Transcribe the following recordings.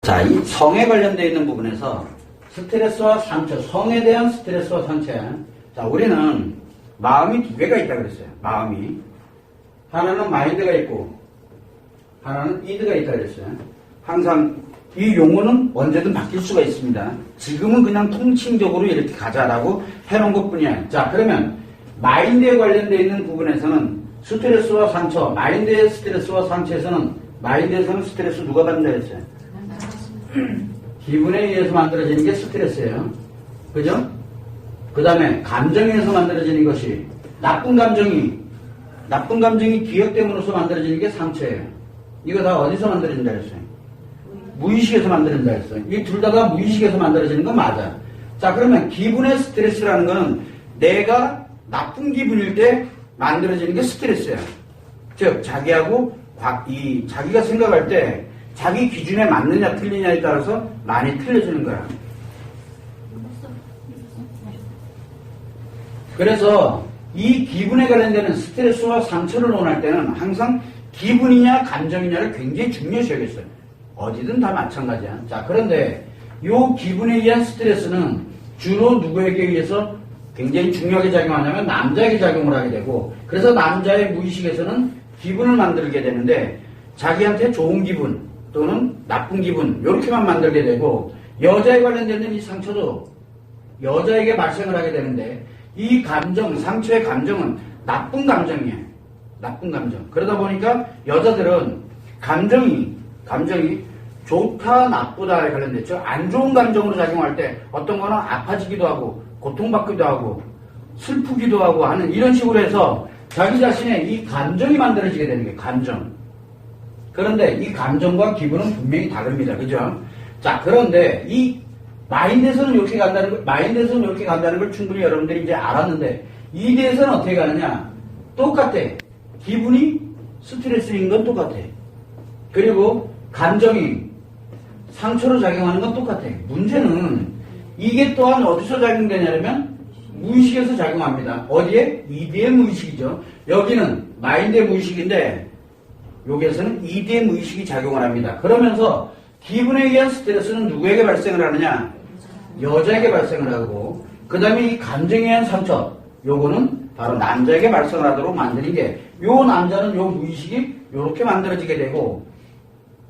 자, 이 성에 관련되어 있는 부분에서 스트레스와 상처, 성에 대한 스트레스와 상처. 자, 우리는 마음이 두 개가 있다고 그랬어요. 마음이. 하나는 마인드가 있고, 하나는 이드가 있다고 그랬어요. 항상 이 용어는 언제든 바뀔 수가 있습니다. 지금은 그냥 통칭적으로 이렇게 가자라고 해놓은 것 뿐이야. 자, 그러면 마인드에 관련되어 있는 부분에서는 스트레스와 상처, 마인드의 스트레스와 상처에서는, 마인드에서는 스트레스 누가 받는다 그랬어요? 기분에 의해서 만들어지는 게 스트레스예요. 그죠? 그 다음에 감정에 의해서 만들어지는 것이 나쁜 감정이 기억됨으로써 만들어지는 게 상처예요. 이거 다 어디서 만들어진다 그랬어요? 무의식에서 만들어진다 그랬어요. 이 둘 다가 무의식에서 만들어지는 건 맞아. 자, 그러면 기분의 스트레스라는 거는 내가 나쁜 기분일 때 만들어지는 게 스트레스야. 즉, 자기가 생각할 때 자기 기준에 맞느냐 틀리냐에 따라서 많이 틀려지는 거야. 그래서 이 기분에 관련되는 스트레스와 상처를 논할 때는 항상 기분이냐 감정이냐를 굉장히 중요시 여겼어요. 어디든 다 마찬가지야. 자, 그런데 이 기분에 의한 스트레스는 주로 누구에게 의해서 굉장히 중요하게 작용하냐면 남자에게 작용을 하게 되고, 그래서 남자의 무의식에서는 기분을 만들게 되는데 자기한테 좋은 기분 또는 나쁜 기분 이렇게만 만들게 되고, 여자에 관련되는 이 상처도 여자에게 발생을 하게 되는데 이 감정, 상처의 감정은 나쁜 감정이에요. 나쁜 감정. 그러다 보니까 여자들은 감정이 좋다 나쁘다에 관련됐죠. 안 좋은 감정으로 작용할 때 어떤 거는 아파지기도 하고 고통받기도 하고 슬프기도 하고 하는 이런 식으로 해서 자기 자신의 이 감정이 만들어지게 되는 게 감정. 그런데 이 감정과 기분은 분명히 다릅니다. 그죠? 자, 그런데 이 마인드에서는 이렇게 간다는 걸 충분히 여러분들이 이제 알았는데, 이대에서는 어떻게 가느냐? 똑같아. 기분이 스트레스인 건 똑같아. 그리고 감정이 상처로 작용하는 건 똑같아. 문제는 이게 또한 어디서 작용되냐면 무의식에서 작용합니다. 어디에? 이드의 무의식이죠. 여기는 마인드의 무의식인데 여기에서는 이드의 무의식이 작용을 합니다. 그러면서 기분에 의한 스트레스는 누구에게 발생을 하느냐? 여자에게 발생을 하고, 그 다음에 이 감정에 의한 상처, 요거는 바로 남자에게 발생을 하도록 만드는 게, 요 남자는 요 무의식이 요렇게 만들어지게 되고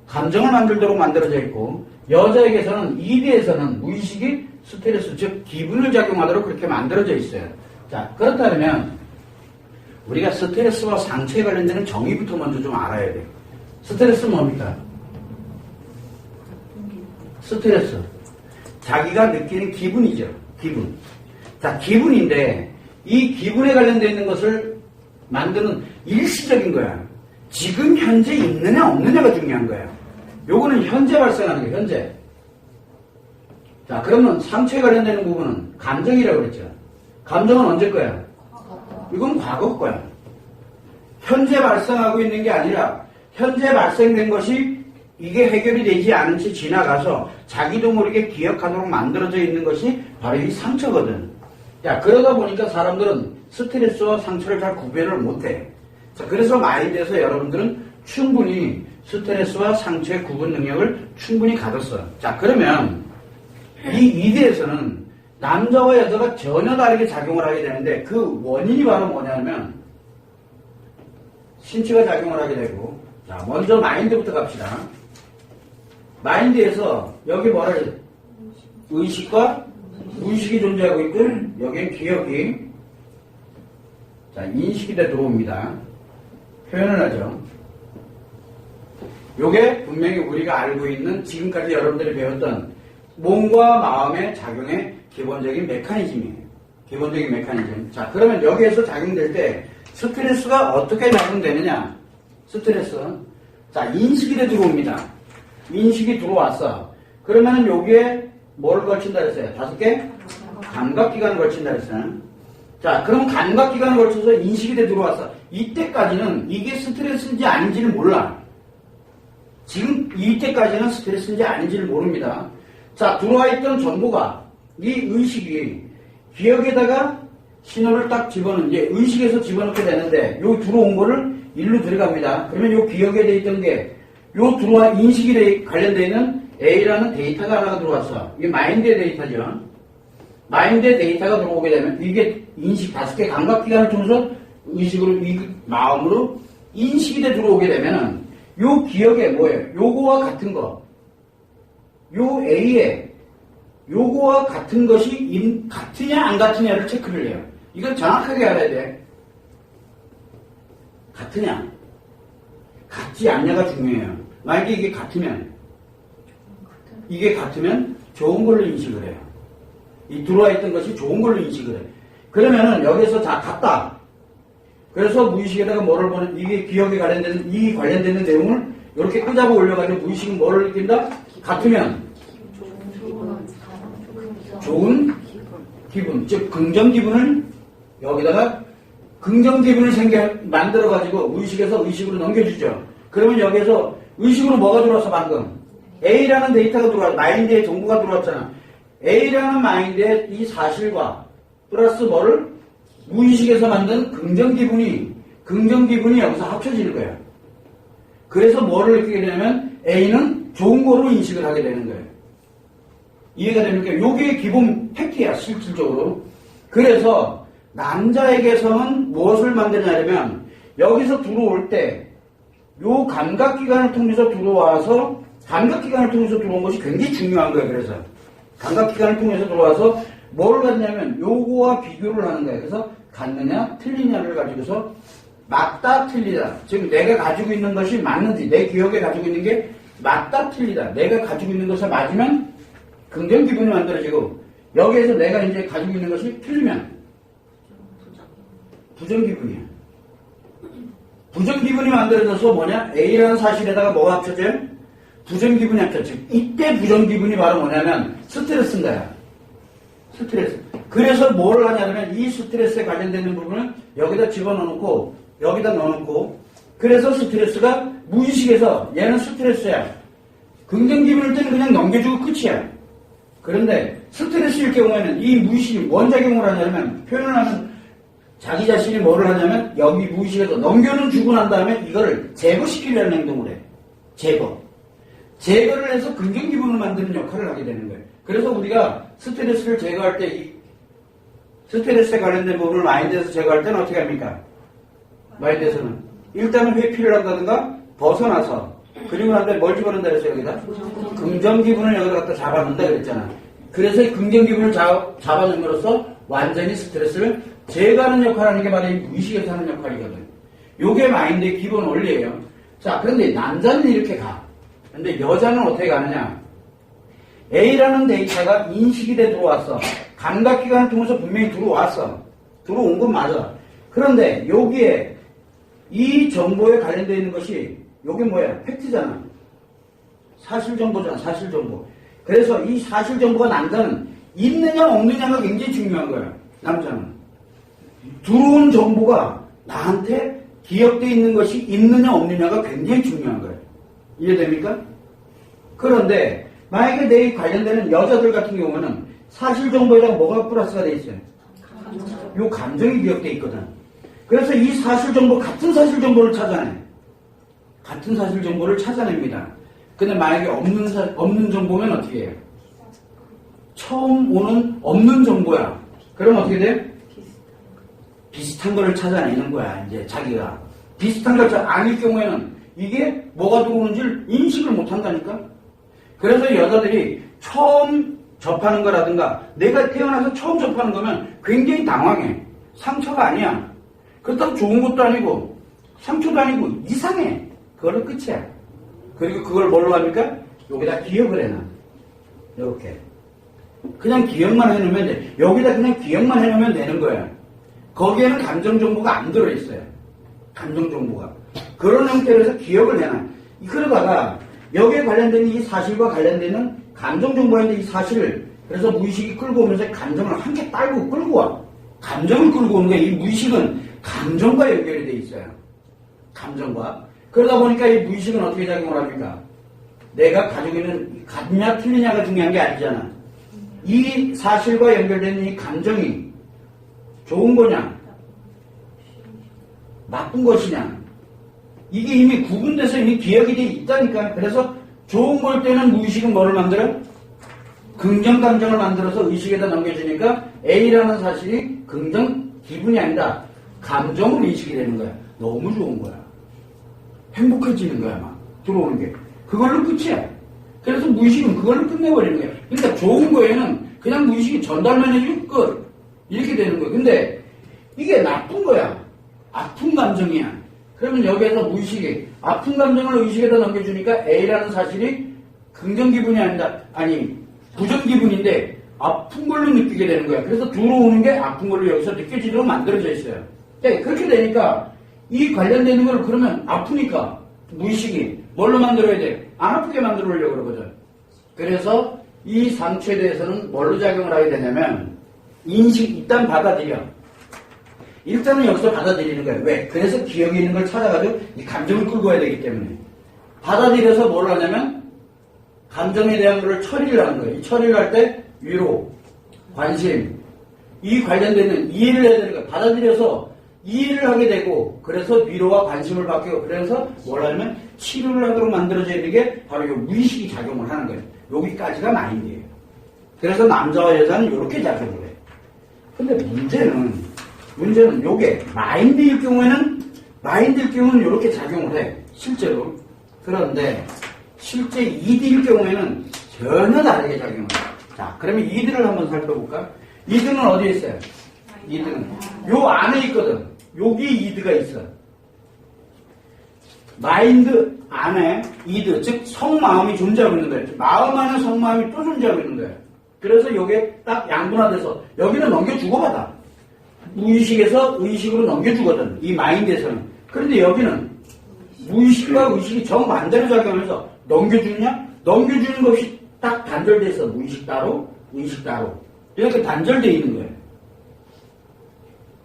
감정을 만들도록 만들어져 있고, 여자에게서는 이드에서는 무의식이 스트레스, 즉 기분을 작용하도록 그렇게 만들어져 있어요. 자, 그렇다면 우리가 스트레스와 상처에 관련되는 정의부터 먼저 좀 알아야 돼요. 스트레스는 뭡니까? 스트레스. 자기가 느끼는 기분이죠. 기분. 자, 기분인데 이 기분에 관련되어 있는 것을 만드는 일시적인 거야. 지금 현재 있느냐 없느냐가 중요한 거야. 요거는 현재 발생하는 거예요. 현재. 자, 그러면 상처에 관련되는 부분은 감정이라고 그랬죠. 감정은 언제 거야? 이건 과거 거야. 현재 발생하고 있는 게 아니라 현재 발생된 것이 이게 해결이 되지 않은 채 지나가서 자기도 모르게 기억하도록 만들어져 있는 것이 바로 이 상처거든. 야, 그러다 보니까 사람들은 스트레스와 상처를 잘 구별을 못해. 자, 그래서 마인드에서 여러분들은 충분히 스트레스와 상처의 구분 능력을 충분히 가졌어. 자, 그러면 이 이드에서는 남자와 여자가 전혀 다르게 작용을 하게 되는데 그 원인이 바로 뭐냐면 신체가 작용을 하게 되고, 자, 먼저 마인드부터 갑시다. 마인드에서 여기 뭐라 그래? 의식과 무의식이 존재하고 있고, 여기에 기억이, 자, 인식이 돼 들어옵니다. 표현을 하죠. 요게 분명히 우리가 알고 있는 지금까지 여러분들이 배웠던 몸과 마음의 작용의 기본적인 메커니즘이에요. 기본적인 메커니즘. 자, 그러면 여기에서 작용될 때 스트레스가 어떻게 작용되느냐? 스트레스. 자, 인식이 돼 들어옵니다. 인식이 들어왔어. 그러면은 여기에 뭐를 걸친다 그랬어요? 5개? 감각기관을 걸친다 그랬어요. 자, 그럼 감각기관을 걸쳐서 인식이 돼 들어왔어. 이때까지는 이게 스트레스인지 아닌지를 몰라. 지금 이때까지는 스트레스인지 아닌지를 모릅니다. 자, 들어와 있던 정보가, 이 의식이 기억에다가 신호를 딱 이제 의식에서 집어넣게 되는데, 요 들어온 거를 일로 들어갑니다. 그러면 요 기억에 돼 있던 게, 요 들어와 인식에 관련되어 있는 A라는 데이터가 하나가 들어왔어. 이게 마인드의 데이터죠. 마인드의 데이터가 들어오게 되면 이게 인식 5개 감각기관을 통해서 의식으로, 마음으로 인식이 돼 들어오게 되면은 요 기억에 뭐예요? 요거와 같은 거. 요 A에 요거와 같은 것이 같으냐 안 같으냐를 체크를 해요. 이걸 정확하게 알아야 돼. 같으냐 같지 않냐가 중요해요. 만약에 이게 같으면 좋은 걸로 인식을 해요. 이 들어와 있던 것이 좋은 걸로 인식을 해요. 그러면은 여기서 다 같다. 그래서 무의식에다가 뭐를 보는, 이게 기억에 관련되는, 이 관련되는 내용을 이렇게 끄잡아 올려가지고 무의식은 뭐를 느낀다? 같으면 좋은 기분, 즉 긍정 기분을 여기다가 긍정 기분을 만들어가지고 무의식에서 의식으로 넘겨주죠. 그러면 여기에서 의식으로 뭐가 들어와서 방금 A라는 데이터가 들어와, 마인드에 정보가 들어왔잖아. A라는 마인드에 이 사실과 플러스 뭐를 무의식에서 만든 긍정 기분이 여기서 합쳐지는 거예요. 그래서 뭐를 느끼게 되냐면 A는 좋은 거로 인식을 하게 되는 거예요. 이해가 됩니까? 요게 기본 팩트야, 실질적으로. 그래서 남자에게서는 무엇을 만드냐면 여기서 들어올 때 요 감각기관을 통해서 들어와서 감각기관을 통해서 들어온 것이 굉장히 중요한 거예요. 그래서 감각기관을 통해서 들어와서 뭘 갖냐면 요거와 비교를 하는 거예요. 그래서 같느냐 틀리냐를 가지고서 맞다 틀리다. 즉 내가 가지고 있는 것이 맞는지, 내 기억에 가지고 있는 게 맞다 틀리다. 내가 가지고 있는 것이 맞으면 긍정 기분이 만들어지고, 여기에서 내가 이제 가지고 있는 것이 틀리면 부정 기분이야. 부정 기분이 만들어져서 뭐냐? A라는 사실에다가 뭐가 합쳐져요? 부정 기분이 합쳐져. 이때 부정 기분이 바로 뭐냐면 스트레스인 거야. 스트레스. 그래서 뭘 하냐면 이 스트레스에 관련되는 부분을 여기다 집어넣고 여기다 넣어놓고, 그래서 스트레스가 무의식에서 얘는 스트레스야. 긍정 기분일 때는 그냥 넘겨주고 끝이야. 그런데 스트레스일 경우에는 이 무의식이 원작용을 하냐면, 표현을 하면 자기 자신이 뭐를 하냐면 여기 무의식에서 넘겨는 주고 난 다음에 이거를 제거시키려는 행동을 해. 제거를 해서 긍정 기분을 만드는 역할을 하게 되는 거예요. 그래서 우리가 스트레스를 제거할 때, 이 스트레스에 관련된 부분을 마인드에서 제거할 때는 어떻게 합니까? 마인드에서는 일단은 회피를 한다든가 벗어나서, 그리고 난 다음에 뭘 집어넣는다 그랬어요? 여기다 긍정 기분을 여기다 갖다 잡아놓는다 그랬잖아. 그래서 이 긍정 기분을 잡아놓음으로써 완전히 스트레스를 제거하는 역할을 하는 게 바로 이 무의식에서 하는 역할이거든. 요게 마인드의 기본 원리예요. 자, 그런데 남자는 이렇게 가. 근데 여자는 어떻게 가느냐? A라는 데이터가 인식이 돼 들어왔어. 감각기관을 통해서 분명히 들어왔어. 들어온 건 맞아. 그런데 여기에 이 정보에 관련되어 있는 것이, 요게 뭐야? 팩트잖아. 사실정보잖아. 사실정보. 그래서 이 사실정보가 남자는 있느냐 없느냐가 굉장히 중요한 거야. 남자는. 들어온 정보가 나한테 기억되어 있는 것이 있느냐 없느냐가 굉장히 중요한 거예요. 이해됩니까? 그런데 만약에 내 관련되는 여자들 같은 경우는 사실 정보에다가 뭐가 플러스가 돼 있어요? 요 감정이 기억돼 있거든. 그래서 이 사실 정보, 같은 사실 정보를 찾아내. 같은 사실 정보를 찾아냅니다. 근데 만약에 없는 정보면 어떻게 해요? 처음 오는 없는 정보야. 그럼 어떻게 돼? 비슷한 거를 찾아내는 거야. 이제 자기가 비슷한 걸 아닐 경우에는 이게 뭐가 들어오는지를 인식을 못 한다니까. 그래서 여자들이 처음 접하는 거라든가 내가 태어나서 처음 접하는 거면 굉장히 당황해. 상처가 아니야. 그렇다고 좋은 것도 아니고 상처도 아니고 이상해. 그걸로 끝이야. 그리고 그걸 뭘로 합니까? 여기다 기억을 해놔. 이렇게 그냥 기억만 해놓으면 돼. 여기다 그냥 기억만 해놓으면 되는 거야. 거기에는 감정 정보가 안 들어있어요. 감정 정보가. 그런 형태로 해서 기억을 해놔. 그러다가 여기에 관련된 이 사실과 관련되는 감정 정보인데 이 사실을, 그래서 무의식이 끌고 오면서 감정을 함께 딸고 끌고 와. 감정을 끌고 오는 거야. 이 무의식은 감정과 연결이 돼 있어요. 감정과. 그러다 보니까 이 무의식은 어떻게 작용을 합니까? 내가 가지고 있는 같냐 틀리냐가 중요한 게 아니잖아. 이 사실과 연결된 이 감정이 좋은 거냐 나쁜 것이냐, 이게 이미 구분돼서 이미 기억이 돼 있다니까. 그래서 좋은 걸 때는 무의식은 뭐를 만들어? 긍정 감정을 만들어서 의식에다 넘겨주니까 A라는 사실이 긍정 기분이 아니다. 감정으로 인식이 되는 거야. 너무 좋은 거야. 행복해지는 거야, 막. 들어오는 게. 그걸로 끝이야. 그래서 무의식은 그걸로 끝내버리는 거야. 그러니까 좋은 거에는 그냥 무의식이 전달만 해주면 끝. 이렇게 되는 거야. 근데 이게 나쁜 거야. 아픈 감정이야. 그러면 여기에서 무의식이 아픈 감정을 의식에다 넘겨주니까 A라는 사실이 긍정 기분이 아니다. 아니, 부정 기분인데 아픈 걸로 느끼게 되는 거야. 그래서 들어오는 게 아픈 걸로 여기서 느껴지도록 만들어져 있어요. 네, 그렇게 되니까 이 관련되는 걸 그러면 아프니까 무의식이 뭘로 만들어야 돼? 안 아프게 만들어려고 그러거든. 그래서 이 상처에 대해서는 뭘로 작용을 하게 되냐면 인식, 일단 받아들여. 일단은 여기서 받아들이는 거예요. 왜? 그래서 기억에 있는 걸 찾아가지고 이 감정을 끌고 와야 되기 때문에. 받아들여서 뭘 하냐면 감정에 대한 거를 처리를 하는 거예요. 이 처리를 할 때 위로, 관심, 이 관련되는 이해를 해야 되는 거예요. 받아들여서 이해를 하게 되고 그래서 위로와 관심을 받고 그래서 뭘 하냐면 치료를 하도록 만들어져 있는 게 바로 이 무의식이 작용을 하는 거예요. 여기까지가 마인드예요. 그래서 남자와 여자는 이렇게 작용을 해요. 근데 문제는 요게 마인드일 경우에는 이렇게 작용을 해. 실제로. 그런데 실제 이드일 경우에는 전혀 다르게 작용을 해. 자, 그러면 이드를 한번 살펴볼까? 이드는 어디에 있어요? 이드는 요 안에 있거든. 여기 이드가 있어. 마인드 안에 이드, 즉 성마음이 존재하고 있는 거예요. 마음 안에 성마음이 또 존재하고 있는 거예요. 그래서 요게 딱 양분화돼서 여기는 넘겨주고 받아. 무의식에서 의식으로 넘겨주거든. 이 마인드에서는. 그런데 여기는 무의식과 의식이 정반대로 작용해서 넘겨주냐? 넘겨주는 것이 딱 단절돼 있어. 무의식 따로, 의식 따로. 이렇게 단절돼 있는 거예요.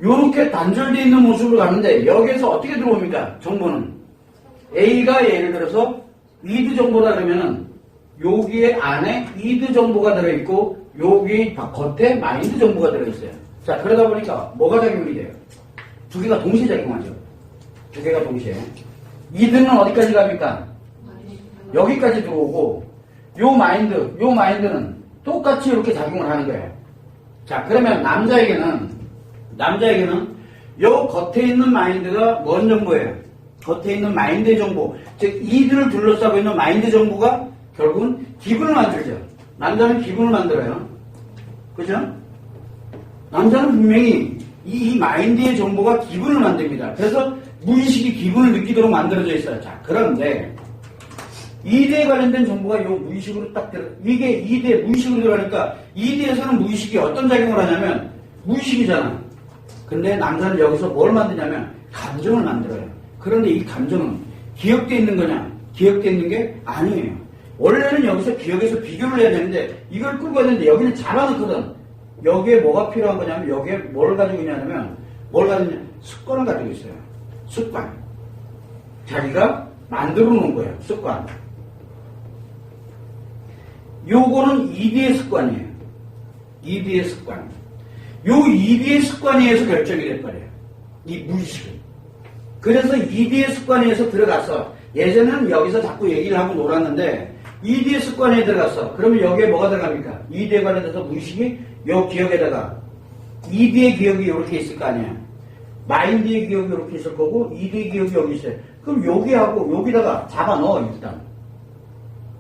이렇게 단절돼 있는 모습으로 가는데 여기에서 어떻게 들어옵니까? 정보는 A가 예를 들어서 이드 정보다 그러면은 여기에 안에 이드 정보가 들어있고 여기 겉에 마인드 정보가 들어있어요. 자, 그러다 보니까 뭐가 작용이 돼요? 두 개가 동시에 작용하죠. 두 개가 동시에. 이드는 어디까지 갑니까? 여기까지 들어오고 요 마인드는 똑같이 이렇게 작용을 하는 거예요. 자, 그러면 남자에게는 요 겉에 있는 마인드가 뭔 정보예요? 겉에 있는 마인드의 정보, 즉 이들을 둘러싸고 있는 마인드 정보가 결국은 기분을 만들죠. 남자는 기분을 만들어요. 그죠? 남자는 분명히 이 마인드의 정보가 기분을 만듭니다. 그래서 무의식이 기분을 느끼도록 만들어져 있어요. 자, 그런데 이드에 관련된 정보가 요 무의식으로 딱 이게 이드에 무의식으로 들어가니까 이드에서는 무의식이 어떤 작용을 하냐면 무의식이잖아. 근데 남자는 여기서 뭘 만드냐면 감정을 만들어요. 그런데 이 감정은 기억돼 있는 거냐? 기억돼 있는 게 아니에요. 원래는 여기서 기억에서 비교를 해야 되는데 이걸 끌고 가야 되는데 여기는 잡아놓거든. 여기에 뭐가 필요한 거냐면 여기에 뭘 가지고 있냐면 뭘 가지고 있냐? 습관을 가지고 있어요. 습관. 자기가 만들어 놓은 거예요. 습관. 요거는 이드의 습관이에요. 이드의 습관. 요 이드의 습관에 의해서 결정이 돼버려요. 이 무의식은. 그래서 이드의 습관에 의해서 들어가서 예전에는 여기서 자꾸 얘기를 하고 놀았는데 이드의 습관에 들어갔어. 그러면 여기에 뭐가 들어갑니까? 이드에 관련돼서 무의식이 요 기억에다가 이드의 기억이 이렇게 있을 거 아니에요. 마인드의 기억이 이렇게 있을 거고 이드의 기억이 여기 있어요. 그럼 여기하고 여기다가 잡아 넣어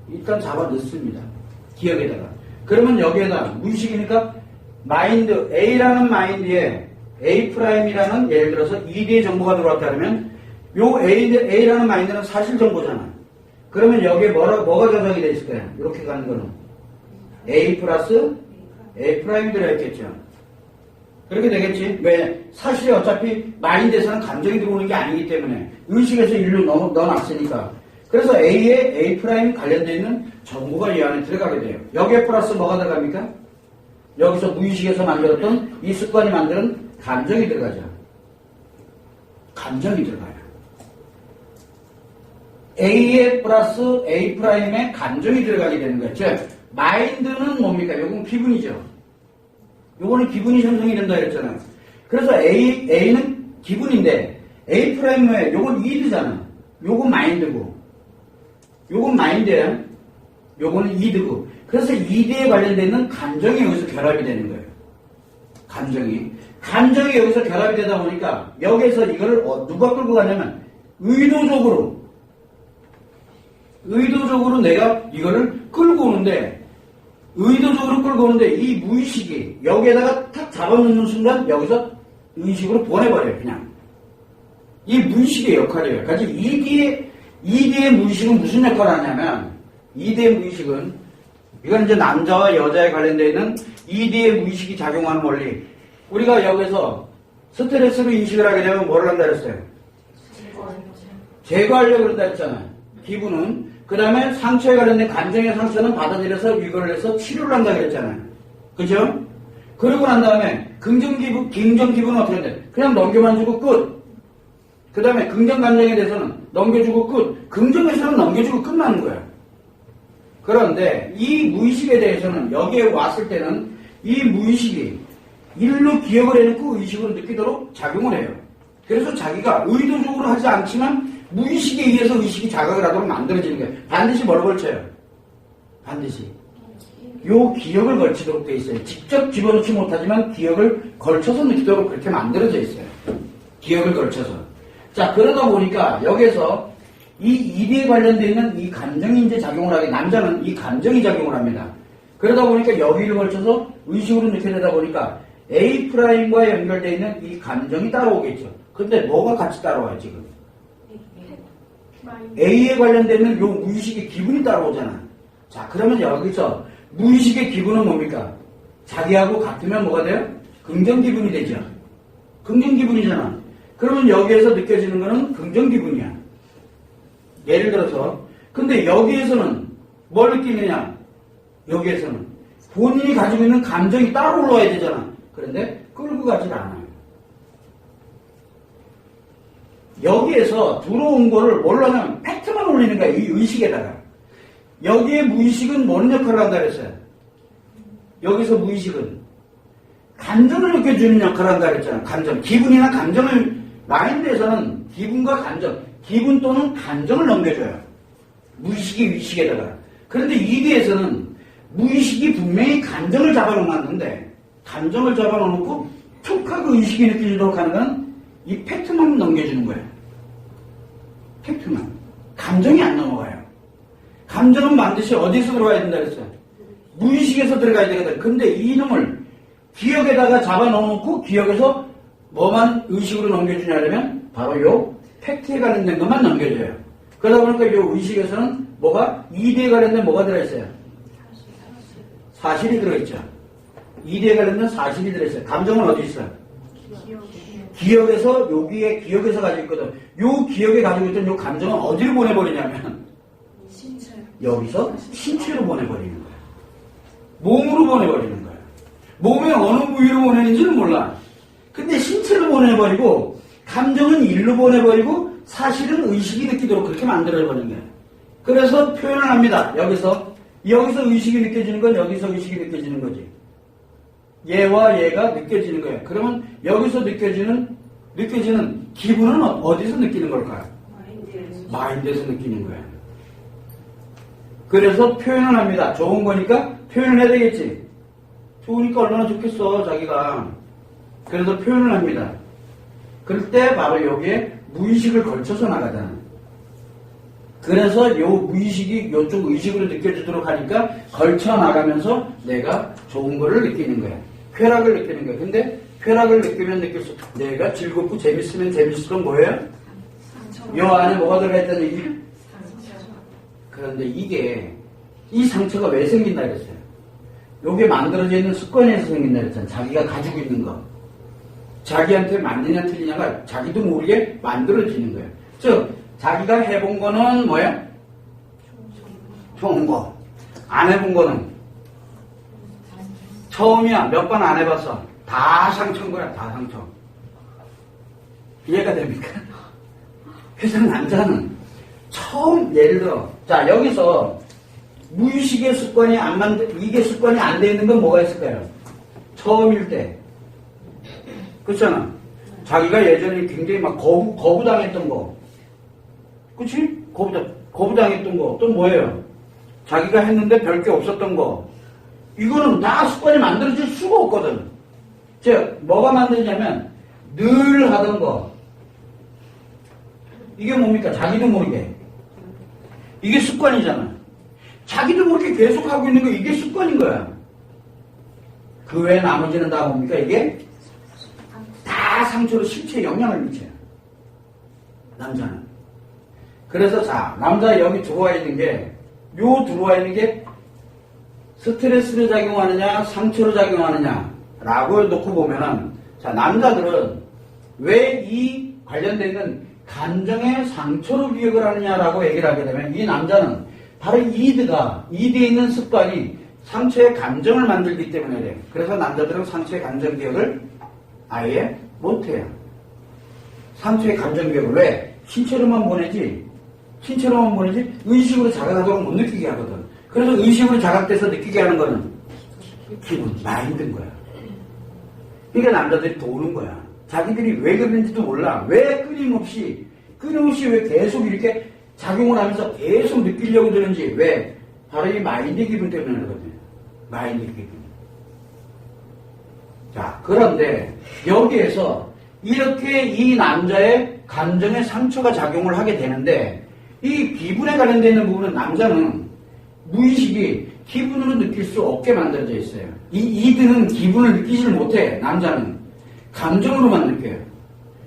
일단 잡아 넣습니다. 기억에다가. 그러면 여기에다 무의식이니까 마인드 A라는 마인드에 A'이라는 예를 들어서 이드의 정보가 들어왔다 그러면 요 A라는 마인드는 사실 정보잖아. 그러면 여기에 뭐가 저장이 돼 있을 거야? 이렇게 가는 거는 A 플러스 A 프라임 들어있겠죠. 그렇게 되겠지. 왜? 사실이 어차피 마인드에서는 감정이 들어오는 게 아니기 때문에 의식에서 일로 넣어놨으니까. 그래서 A에 A 프라임 관련되어 있는 정보가 이 안에 들어가게 돼요. 여기에 플러스 뭐가 들어갑니까? 여기서 무의식에서 만들었던 이 습관이 만드는 감정이 들어가죠. 감정이 들어가요. A에 플러스 A 프라임에 감정이 들어가게 되는 거예요. 즉, 마인드는 뭡니까? 요건 기분이죠. 요거는 기분이 형성이 된다 그랬잖아요. 그래서 A는 기분인데 A 프라임에 요건 이드잖아. 요건 마인드고 요건 마인드예요. 요거는 이드고. 그래서 이드에 관련되어 있는 감정이 여기서 결합이 되는 거예요. 감정이 여기서 결합이 되다 보니까 여기서 이거를 누가 끌고 가냐면 의도적으로 내가 이거를 끌고 오는데 이 무의식이 여기에다가 탁 잡아놓는 순간 여기서 의식으로 보내버려요. 그냥 이 무의식의 역할이에요. 그래서 이디의 무의식은 무슨 역할을 하냐면 이디의 무의식은 이건 이제 남자와 여자에 관련되어 있는 이디의 무의식이 작용하는 원리. 우리가 여기서 스트레스로 인식을 하게 되면 뭐를 한다 그랬어요? 제거하려고 그런다 했잖아요. 기분은. 그 다음에 상처에 관련된 감정의 상처는 받아들여서 위로를 해서 치료를 한다 그랬잖아요. 그죠? 그러고 난 다음에 긍정 기분은 어떻게 돼? 그냥 넘겨만 주고 끝. 그 다음에 긍정 감정에 대해서는 넘겨주고 끝. 긍정에서는 넘겨주고 끝나는 거야. 그런데 이 무의식에 대해서는 여기에 왔을 때는 이 무의식이 일로 기억을 해놓고 의식으로 느끼도록 작용을 해요. 그래서 자기가 의도적으로 하지 않지만 무의식에 의해서 의식이 자각을 하도록 만들어지는 거예요. 반드시 뭘 걸쳐요? 반드시 요 기억을 걸치도록 돼 있어요. 직접 집어넣지 못하지만 기억을 걸쳐서 느끼도록 그렇게 만들어져 있어요. 기억을 걸쳐서. 자, 그러다 보니까 여기서 이 이디에 관련되어 있는 이 감정이 이제 작용을 하게, 남자는 이 감정이 작용을 합니다. 그러다 보니까 여기를 걸쳐서 의식으로 느끼게 되다 보니까 A'과 연결되어 있는 이 감정이 따라오겠죠. 근데 뭐가 같이 따라와요, 지금? A에 관련되는 요 무의식의 기분이 따라오잖아. 자, 그러면 여기서 무의식의 기분은 뭡니까? 자기하고 같으면 뭐가 돼요? 긍정 기분이 되죠. 긍정 기분이잖아. 그러면 여기에서 느껴지는 거는 긍정 기분이야. 예를 들어서, 근데 여기에서는 뭘 느끼느냐? 여기에서는 본인이 가지고 있는 감정이 따로 올라와야 되잖아. 그런데 끌고 가질 않아요. 여기에서 들어온 거를 뭘로 하냐면 팩트만 올리는 거야. 이 의식에다가. 여기에 무의식은 뭔 역할을 한다 그랬어요? 여기서 무의식은 감정을 느껴주는 역할을 한다 그랬잖아. 감정. 기분이나 감정을, 마인드에서는 기분과 감정, 기분 또는 감정을 넘겨줘요. 무의식이 의식에다가. 그런데 이디에서는 무의식이 분명히 감정을 잡아놓았는데, 감정을 잡아놓고 툭 하고 의식이 느껴지도록 하는 건 이 팩트만 넘겨주는 거예요. 팩트만. 감정이 안 넘어가요. 감정은 반드시 어디서 들어가야 된다 그랬어요? 무의식에서 들어가야 되거든. 근데 이놈을 기억에다가 잡아놓고 기억에서 뭐만 의식으로 넘겨주냐 하면 바로 요 팩트에 관련된 것만 넘겨줘요. 그러다 보니까 요 의식에서는 뭐가? 이디에 관련된 뭐가 들어있어요? 사실이 들어있죠. 이디에 관련된 사실이 들어있어요. 감정은 어디 있어요? 기억에서, 여기에 기억에서 가지고 있거든. 요 기억에 가지고 있던 요 감정은 어디로 보내버리냐면 여기서 신체로 보내버리는 거야. 몸으로 보내버리는 거야. 몸의 어느 부위로 보내는지는 몰라. 근데 신체로 보내버리고 감정은 일로 보내버리고 사실은 의식이 느끼도록 그렇게 만들어버리는 거야. 그래서 표현을 합니다. 여기서 의식이 느껴지는 건 여기서 의식이 느껴지는 거지. 얘와 얘가 느껴지는 거예요. 그러면 여기서 느껴지는 기분은 어디서 느끼는 걸까요? 마인드에서 느끼는 거예요. 그래서 표현을 합니다. 좋은 거니까 표현을 해야 되겠지. 좋으니까 얼마나 좋겠어, 자기가. 그래서 표현을 합니다. 그럴 때 바로 여기에 무의식을 걸쳐서 나가잖아. 그래서 요 무의식이 요쪽 의식으로 느껴지도록 하니까 걸쳐 나가면서 내가 좋은 거를 느끼는 거야. 쾌락을 느끼는 거야. 근데 쾌락을 느끼면 느낄수록 내가 즐겁고 재밌으면 재밌을건 뭐예요? 요 안에 뭐가 들어가 있다는 얘기? 그런데 이 상처가 왜 생긴다 그랬어요? 요게 만들어져 있는 습관에서 생긴다 그랬잖아요. 자기가 가지고 있는 거. 자기한테 맞느냐 틀리냐가 자기도 모르게 만들어지는 거예요. 즉, 자기가 해본 거는 뭐야? 좋은 거. 안 해본 거는 처음이야. 몇 번 안 해봤어. 다 상처인 거야. 다 상처. 이해가 됩니까? 그래서 남자는 처음, 예를 들어, 자, 여기서 무의식의 습관이 이게 습관이 안 돼 있는 건 뭐가 있을까요? 처음일 때. 그렇잖아. 자기가 예전에 굉장히 막 거부당했던 거. 그치? 거부당했던 거. 또 뭐예요? 자기가 했는데 별게 없었던 거. 이거는 다 습관이 만들어질 수가 없거든. 즉, 뭐가 만들냐면, 늘 하던 거. 이게 뭡니까? 자기도 모르게. 이게 습관이잖아. 자기도 모르게 계속 하고 있는 거, 이게 습관인 거야. 그 외에 나머지는 다 뭡니까? 이게 다 상처로 신체에 영향을 미쳐요. 남자는. 그래서 자, 남자 여기 들어와 있는 게, 들어와 있는 게 스트레스로 작용하느냐, 상처로 작용하느냐라고 놓고 보면은, 자, 남자들은 왜 이 관련되어 있는 감정의 상처로 기억을 하느냐라고 얘기를 하게 되면, 이 남자는 바로 이드에 있는 습관이 상처의 감정을 만들기 때문에 그래요. 그래서 남자들은 상처의 감정 기억을 아예 못해요. 상처의 감정 기억을 왜? 신체로만 보내지, 의식으로 자각하도록 못 느끼게 하거든. 그래서 의식으로 자각돼서 느끼게 하는 거는 기분, 마인드인 거야. 그러니까 남자들이 도는 거야. 자기들이 왜 그런지도 몰라. 왜 끊임없이 왜 계속 이렇게 작용을 하면서 계속 느끼려고 드는지. 왜? 바로 이 마인드 기분 때문에 그러거든요. 마인드 기분. 자, 그런데 여기에서 이렇게 이 남자의 감정의 상처가 작용을 하게 되는데, 이 기분에 관련되어 있는 부분은 남자는 무의식이 기분으로 느낄 수 없게 만들어져 있어요. 이들은 기분을 느끼지를 못해. 남자는 감정으로만 느껴요.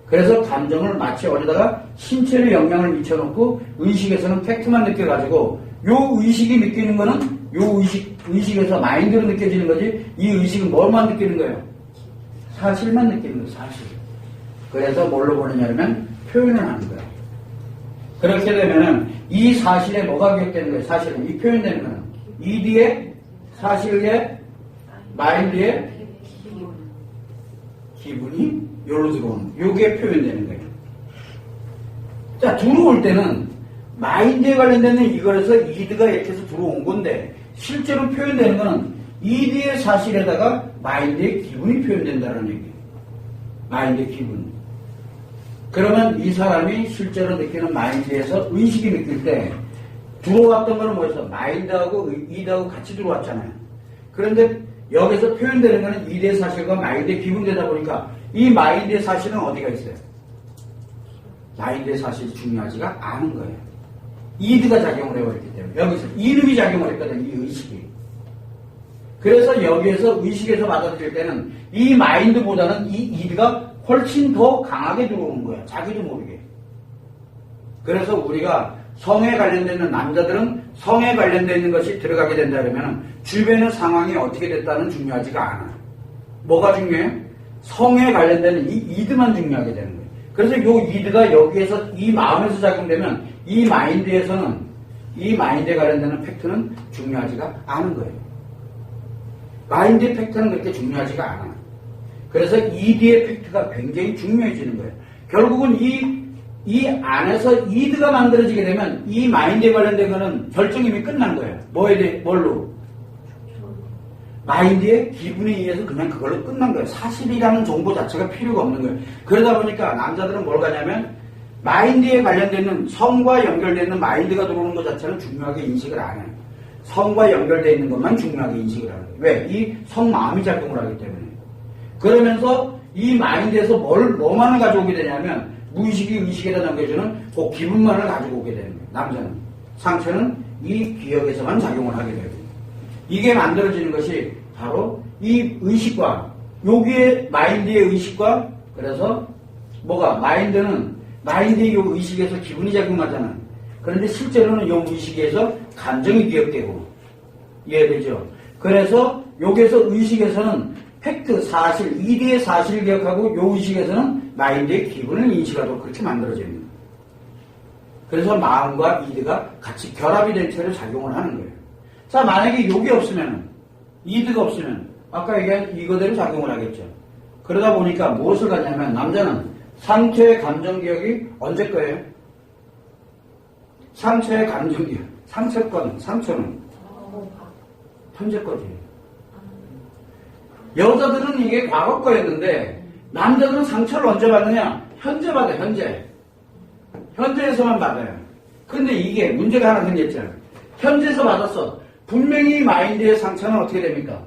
그래서 감정을 마치 어디다가 신체에 영향을 미쳐놓고 의식에서는 팩트만 느껴가지고 요 의식이 느끼는 거는 요 의식에서 마인드로 느껴지는 거지, 이 의식은 뭘만 느끼는 거예요? 사실만 느끼는 거예요. 사실. 그래서 뭘로 보느냐면 표현을 하는 거예요. 그렇게 되면은 이 사실에 뭐가 기억되는 거예요? 사실은 이 표현되는 거는 이드의 사실의 마인드의 기분이 여기로 들어오는, 요게 표현되는 거예요. 자, 들어올 때는 마인드에 관련되는 이거에서 이드가 이렇게 해서 들어온 건데, 실제로 표현되는 거는 이드의 사실에다가 마인드의 기분이 표현된다는 얘기예요. 마인드의 기분. 그러면 이 사람이 실제로 느끼는 마인드에서 의식이 느낄 때 들어왔던 거는 뭐였어? 마인드하고 이드하고 같이 들어왔잖아요. 그런데 여기서 표현되는 거는 이드의 사실과 마인드의 기분되다 보니까 이 마인드의 사실은 어디가 있어요? 마인드의 사실이 중요하지가 않은 거예요. 이드가 작용을 해버렸기 때문에. 여기서 이름이 작용을 했거든요. 이 의식이. 그래서 여기에서 의식에서 받아들일 때는 이 마인드보다는 이 이드가 훨씬 더 강하게 들어오는 거야. 자기도 모르게. 그래서 우리가 성에 관련되는 남자들은 성에 관련되어 있는 것이 들어가게 된다 그러면 주변의 상황이 어떻게 됐다는 중요하지가 않아. 뭐가 중요해요? 성에 관련되는 이 이드만 중요하게 되는 거예요. 그래서 이 이드가 여기에서 이 마음에서 작용되면 이 마인드에 관련되는 팩트는 중요하지가 않은 거예요. 마인드의 팩트는 그렇게 중요하지가 않아. 그래서 이드의 팩트가 굉장히 중요해지는 거예요. 결국은 이 안에서 이드가 만들어지게 되면 이 마인드에 관련된 거는 결정이 이미 끝난 거예요. 뭘로? 마인드의 기분에 의해서 그냥 그걸로 끝난 거예요. 사실이라는 정보 자체가 필요가 없는 거예요. 그러다 보니까 남자들은 뭘 가냐면 마인드에 관련되는 성과 연결되는 마인드가 들어오는 것 자체는 중요하게 인식을 안 해요. 성과 연결되어 있는 것만 중요하게 인식을 하는 거예요. 왜? 이 성마음이 작용을 하기 때문에. 그러면서 이 마인드에서 뭐만을 가져오게 되냐면 무의식이 의식에다 남겨주는 그 기분만을 가지고 오게 되는 거예요. 남자는. 상처는 이 기억에서만 작용을 하게 되고. 이게 만들어지는 것이 바로 이 의식과 여기에 마인드의 의식과 그래서 뭐가 마인드의 이 의식에서 기분이 작용하잖아. 그런데 실제로는 이 의식에서 감정이 기억되고 이해되죠? 그래서 여기에서 의식에서는 팩트, 사실, 이드의 사실을 기억하고 요 의식에서는 마인드의 기분을 인식하도록 그렇게 만들어집니다. 그래서 마음과 이드가 같이 결합이 된 채로 작용을 하는 거예요. 자, 만약에 요게 없으면, 이드가 없으면 아까 얘기한 이거대로 작용을 하겠죠. 그러다 보니까 무엇을 갖냐면 남자는 상처의 감정기억이 언제 거예요? 상처의 감정기억. 상처는 현재 거지. 여자들은 이게 과거 거였는데 남자들은 상처를 언제 받느냐? 현재 받아요. 현재에서만 받아요. 근데 이게 문제가 하나 생겼잖아요. 현지에서 받았어. 분명히 마인드의 상처는 어떻게 됩니까?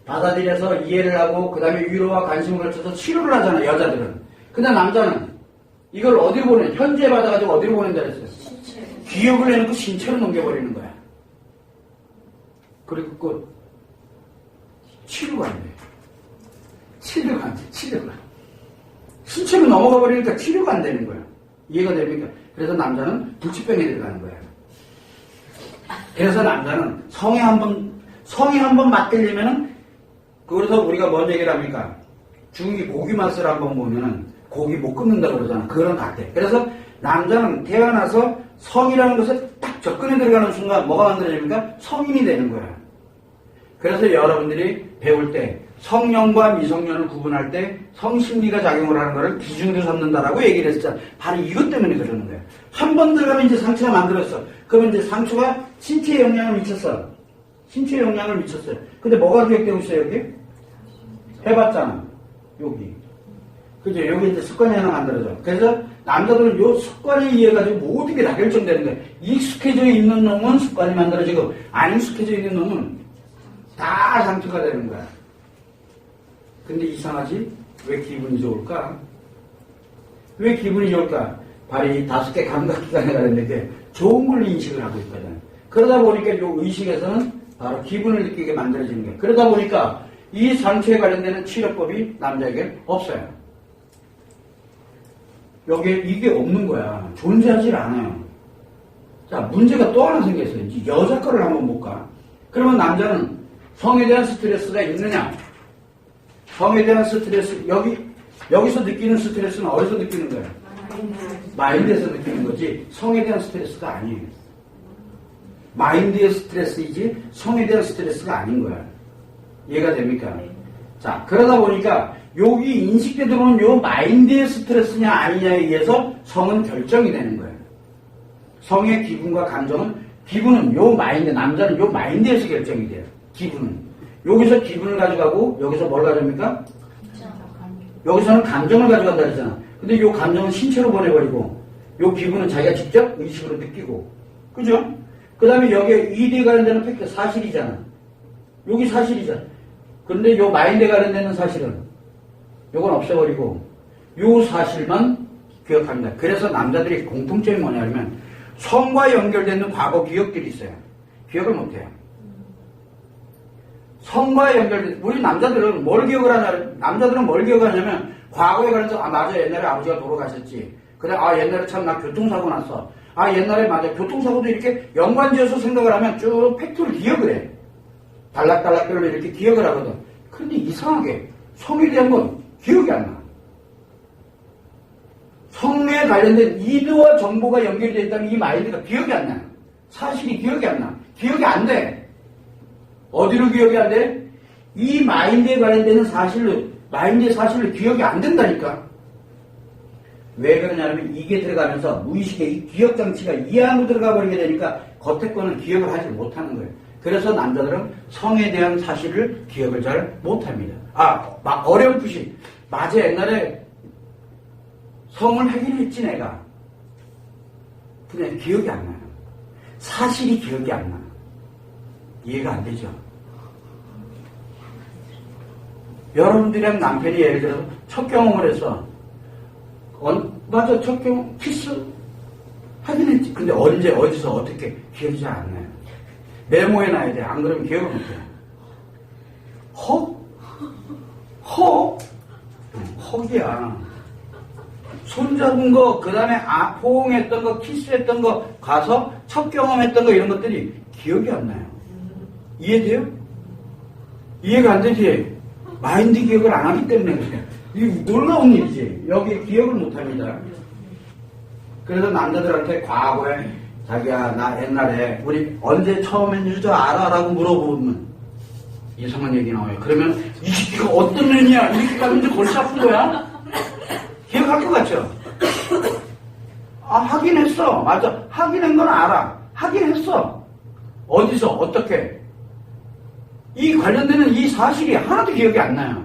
받아들여서 이해를 하고 그 다음에 위로와 관심을 걸쳐서 치료를 하잖아, 여자들은. 근데 남자는 이걸 어디로 보내? 현지에 받아가지고 어디로 보낸다 그랬어요? 기억을 해놓고 신체로 넘겨버리는 거야. 그리고 그 치료가 안 돼. 치료가 안 돼. 치료가. 신체로 넘어가 버리니까 치료가 안 되는 거야. 이해가 됩니까? 그래서 남자는 불치병에 들어가는 거야. 그래서 남자는 성에 한번 맞들리면은, 그래서 우리가 뭔 얘기를 합니까? 중이 고기 맛을 한번 보면은 고기 못 끊는다 그러잖아. 그거랑 같아. 그래서 남자는 태어나서 성이라는 것에 딱 접근해 들어가는 순간 뭐가 만들어집니까? 성인이 되는 거야. 그래서 여러분들이 배울 때 성년과 미성년을 구분할 때 성심리가 작용을 하는 것을 기준으로 삼는다라고 얘기를 했었잖아. 바로 이것 때문에 그러는 거야. 한 번 들어가면 이제 상처가 만들었어. 그러면 이제 상처가 신체에 영향을 미쳤어. 신체에 영향을 미쳤어요. 근데 뭐가 기억되고 있어요, 여기? 해봤잖아. 여기. 그죠? 여기 이제 습관이 하나 만들어져. 그래서 남자들은 요 습관에 의해 가지고 모든 게 다 결정되는 거야. 익숙해져 있는 놈은 습관이 만들어지고, 안 익숙해져 있는 놈은 다 상처가 되는 거야. 근데 이상하지? 왜 기분이 좋을까? 왜 기분이 좋을까? 바로 이 5개 감각기관에 관련된 좋은 걸 인식을 하고 있거든. 그러다 보니까 이 의식에서는 바로 기분을 느끼게 만들어지는 거야. 그러다 보니까 이 상처에 관련되는 치료법이 남자에게 없어요. 여기에 이게 없는 거야. 존재하지 않아요. 자, 문제가 또 하나 생겼어요. 이제 여자 거를 한번 볼까? 그러면 남자는 성에 대한 스트레스가 있느냐? 성에 대한 스트레스, 여기서 느끼는 스트레스는 어디서 느끼는 거야? 마인드에서 느끼는 거지, 성에 대한 스트레스가 아니에요. 마인드의 스트레스이지, 성에 대한 스트레스가 아닌 거야. 이해가 됩니까? 자, 그러다 보니까, 여기 인식돼 들어오는 요 마인드의 스트레스냐 아니냐에 의해서 성은 결정이 되는 거예요. 성의 기분과 감정은, 기분은 요 마인드, 남자는 요 마인드에서 결정이 돼요. 기분은. 여기서 기분을 가져가고 여기서 뭘 가져옵니까? 여기서는 감정을 가져간다 그러잖아. 근데 요 감정은 신체로 보내버리고 요 기분은 자기가 직접 의식으로 느끼고, 그죠? 그 다음에 여기에 이드에 관련되는 팩트 사실이잖아. 여기 사실이잖아. 근데 요 마인드에 관련되는 사실은 요건 없애버리고 요 사실만 기억합니다. 그래서 남자들이 공통점이 뭐냐면 성과 연결되는 과거 기억들이 있어요. 기억을 못해요. 성과 연결된, 우리 남자들은 뭘 기억을 하냐, 남자들은 뭘 기억하냐면, 과거에 관해서, 아, 맞아, 옛날에 아버지가 돌아가셨지. 그래, 아, 옛날에 참 나 교통사고 났어. 아, 옛날에 맞아, 교통사고도 이렇게 연관지어서 생각을 하면 쭉 팩트를 기억을 해. 단락단락별로 이렇게 기억을 하거든. 그런데 이상하게, 성에 대한 건 기억이 안 나. 성에 관련된 이드와 정보가 연결되어 있다면 이 마인드가 기억이 안 나요. 사실이 기억이 안 나. 기억이 안 돼. 어디로 기억이 안 돼? 이 마인드에 관련되는 사실로, 마인드의 사실로 기억이 안 된다니까. 왜 그러냐면 이게 들어가면서 무의식의 이 기억장치가 이 안으로 들어가 버리게 되니까 겉에 거는 기억을 하지 못하는 거예요. 그래서 남자들은 성에 대한 사실을 기억을 잘 못합니다. 아, 막 어렴풋이. 맞아, 옛날에 성을 하긴 했지, 내가. 근데 기억이 안 나요. 사실이 기억이 안 나. 이해가 안 되죠? 여러분들이랑 남편이 예를 들어서 첫 경험을 해서, 맞아, 첫 경험, 키스 하긴 했지. 근데 언제, 어디서, 어떻게 기억이 잘 안 나요. 메모해놔야 돼. 안 그러면 기억을 못 해요. 헉이야. 손잡은 거, 그 다음에 포옹했던 거, 키스했던 거, 가서 첫 경험했던 거, 이런 것들이 기억이 안 나요. 이해돼요? 이해가 안 되지? 마인드 기억을 안 하기 때문에 그래요. 이게 놀라운 일이지. 여기 기억을 못 합니다. 그래서 남자들한테 과거에 자기야, 나 옛날에 우리 언제 처음 했는지 줄 알아? 라고 물어보면 이상한 얘기 나와요. 그러면 이 새끼가 어떤 년이야? 이렇게 가면 이제 골치 아픈 거야? 기억할 것 같죠? 아, 하긴 했어. 맞아. 하긴 한 건 알아. 하긴 했어. 어디서? 어떻게? 이 관련되는 이 사실이 하나도 기억이 안 나요.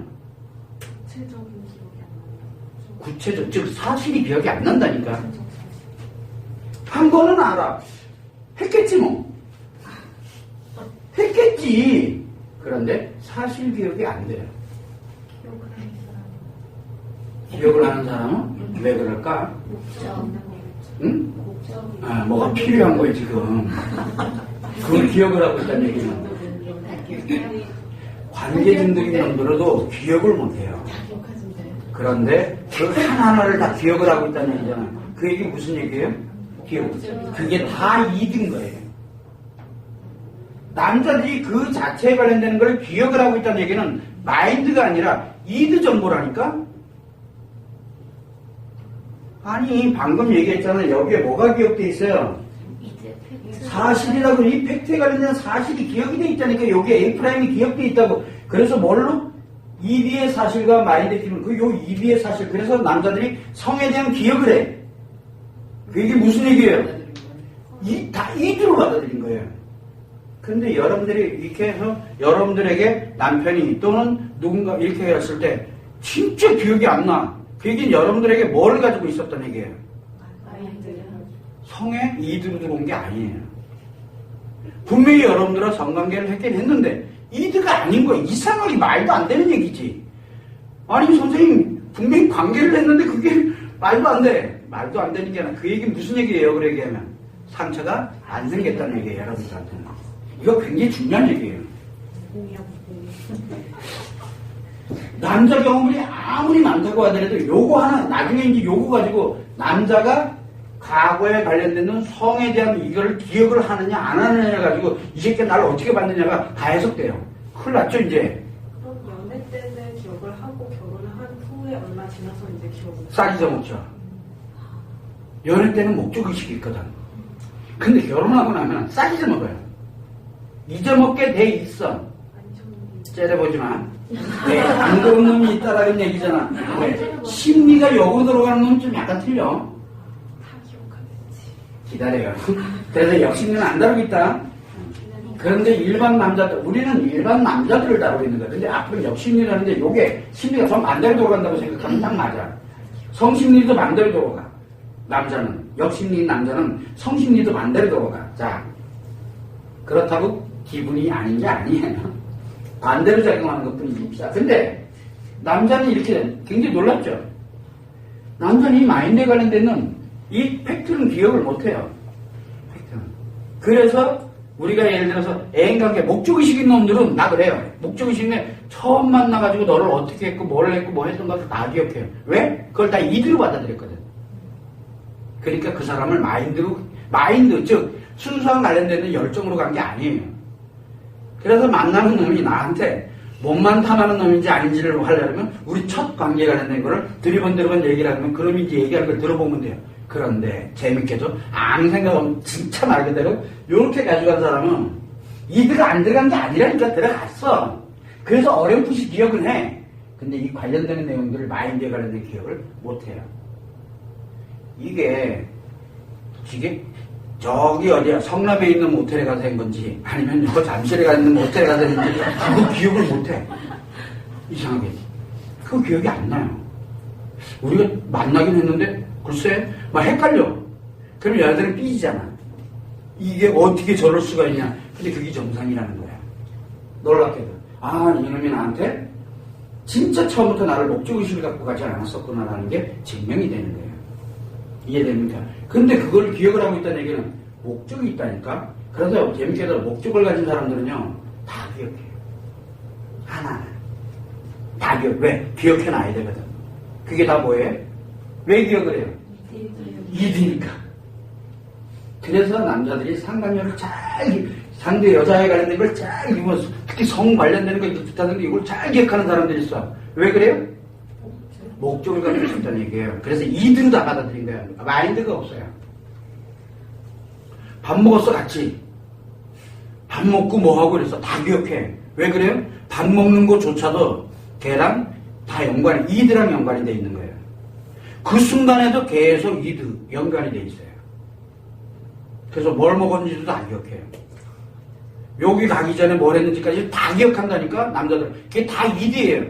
구체적인 기억이 안 나요. 구체적, 즉 사실이 기억이 안 난다니까. 한 거는 알아. 했겠지 뭐. 했겠지. 그런데 사실 기억이 안 돼요. 기억을 하는 사람은 왜 그럴까? 응? 아, 뭐가 필요한 거예요, 지금. 그걸 기억을 하고 있다는 얘기는. 관계중독인 놈들도 기억을 못해요. 그런데 그 하나하나를 다 기억을 하고 있다는 얘기잖아요. 그 얘기 무슨 얘기예요? 기억. 그게 다 이든 거예요. 남자들이 그 자체에 관련되는 걸 기억을 하고 있다는 얘기는 마인드가 아니라 이드 정보라니까? 아니, 방금 얘기했잖아요. 여기에 뭐가 기억돼 있어요? 사실이라고, 이 팩트에 관련된 사실이 기억이 돼 있다니까. 여기에 A'이 기억돼 있다고. 그래서 뭘로? ED의 사실과 마인드의 기분, 요 ED의 사실. 그래서 남자들이 성에 대한 기억을 해. 그게 무슨 얘기예요? 다 이두로 받아들인 거예요. 근데 여러분들이 이렇게 해서 여러분들에게 남편이 또는 누군가 이렇게 했을 때 진짜 기억이 안 나. 그 얘기는 여러분들에게 뭘 가지고 있었던 얘기예요? 성에 이두로 들어온 게 아니에요. 분명히 여러분들은 성관계를 했긴 했는데 이드가 아닌 거예요. 이상하게 말도 안 되는 얘기지. 아니 선생님 분명히 관계를 했는데 그게 말도 안 돼. 말도 안 되는 게 아니라 그 얘기 무슨 얘기예요? 그래 얘기하면 상처가 안 생겼다는 얘기예요. 여러분들한테는. 이거 굉장히 중요한 얘기예요. 남자 경험이 아무리 많다고 하더라도 요거 하나 나중에 이제 요거 가지고 남자가 과거에 관련되는 성에 대한 이걸 기억을 하느냐 안 하느냐 가지고 이 새끼가 나를 어떻게 받느냐가 다 해석돼요. 큰일 났죠 이제. 그럼 연애 때는 기억을 하고 결혼을 한 후에 얼마 지나서 이제 기억을 싹 잊어먹죠. 연애 때는 목적의식이 있거든. 근데 결혼하고 나면 싹 잊어먹어요. 잊어먹게 돼 있어. 째려보지만 네, 안 그런 놈이 있다라는 얘기잖아. 네, 심리가 역으로 들어가는 놈은 좀 약간 틀려. 다 기억하겠지. 기다려요. 그래서 역심리는 안 다루고 있다. 그런데 일반 남자들, 우리는 일반 남자들을 다루고 있는 거야. 근데 앞으로 역심리라는 게 요게 심리가 좀 반대로 돌아간다고 생각하면 딱 맞아. 성심리도 반대로 돌아가. 남자는, 역심리인 남자는 성심리도 반대로 돌아가. 자, 그렇다고 기분이 아닌 게 아니에요. 반대로 작용하는 것 뿐입니다. 근데 남자는 이렇게 굉장히 놀랍죠. 남자는 이 마인드에 관련되는 이 팩트는 기억을 못해요. 팩트는. 그래서 우리가 예를 들어서 애인관계 목적의식 있는 놈들은 다 그래요. 목적의식 있는 처음 만나가지고 너를 어떻게 했고 뭘 했고 뭐 했던 것을 다 기억해요. 왜? 그걸 다 이드로 받아들였거든. 그러니까 그 사람을 마인드 즉 순수한 관련되는 열정으로 간 게 아니에요. 그래서 만나는 놈이 나한테 몸만 탐하는 놈인지 아닌지를 하려면 우리 첫 관계에 관련된 거를 드리번 얘기를 하면 그놈이 이제 얘기하는 걸 들어보면 돼요. 그런데 재밌게도 아무 생각 없는 진짜 말 그대로 이렇게 가져간 사람은 이드가 안 들어간 게 아니라니까 들어갔어. 그래서 어렴풋이 기억은 해. 근데 이 관련되는 내용들을 마인드에 관련된 기억을 못해요. 이게 저기 어디야 성남에 있는 모텔에 가서 한 건지 아니면 저 잠실에 가 있는 모텔에 가서 했는지 그거 기억을 못해. 이상하게 그거 기억이 안 나요. 우리가 만나긴 했는데 글쎄 막 헷갈려. 그럼 여자들은 삐지잖아. 이게 어떻게 저럴 수가 있냐. 근데 그게 정상이라는 거야. 놀랍게도 아 이놈이 나한테 진짜 처음부터 나를 목적의식을 갖고 가지 않았었구나라는 게 증명이 되는 거예요. 이해됩니까? 근데 그걸 기억을 하고 있다는 얘기는 목적이 있다니까? 그래서 재밌게도 목적을 가진 사람들은요, 다 기억해요. 하나하나. 다 기억. 왜? 기억해놔야 되거든. 그게 다 뭐예요? 왜 기억을 해요? 이드니까. 그래서 남자들이 상관녀를 상대 여자에 관련된 걸 잘, 특히 성 관련되는 거 비슷하는데 이걸 잘 기억하는 사람들이 있어. 왜 그래요? 목적을 가지고 있다는 얘기예요. 그래서 이드로 다 받아들인 거예요. 마인드가 없어요. 밥 먹었어 같이. 밥 먹고 뭐하고 그랬어. 다 기억해. 왜 그래요? 밥 먹는 거조차도 걔랑 다 이드랑 연관이 돼 있는 거예요. 그 순간에도 계속 이드 연관이 돼 있어요. 그래서 뭘 먹었는지도 다 기억해요. 여기 가기 전에 뭘 했는지까지 다 기억한다니까 남자들. 그게 다 이드예요.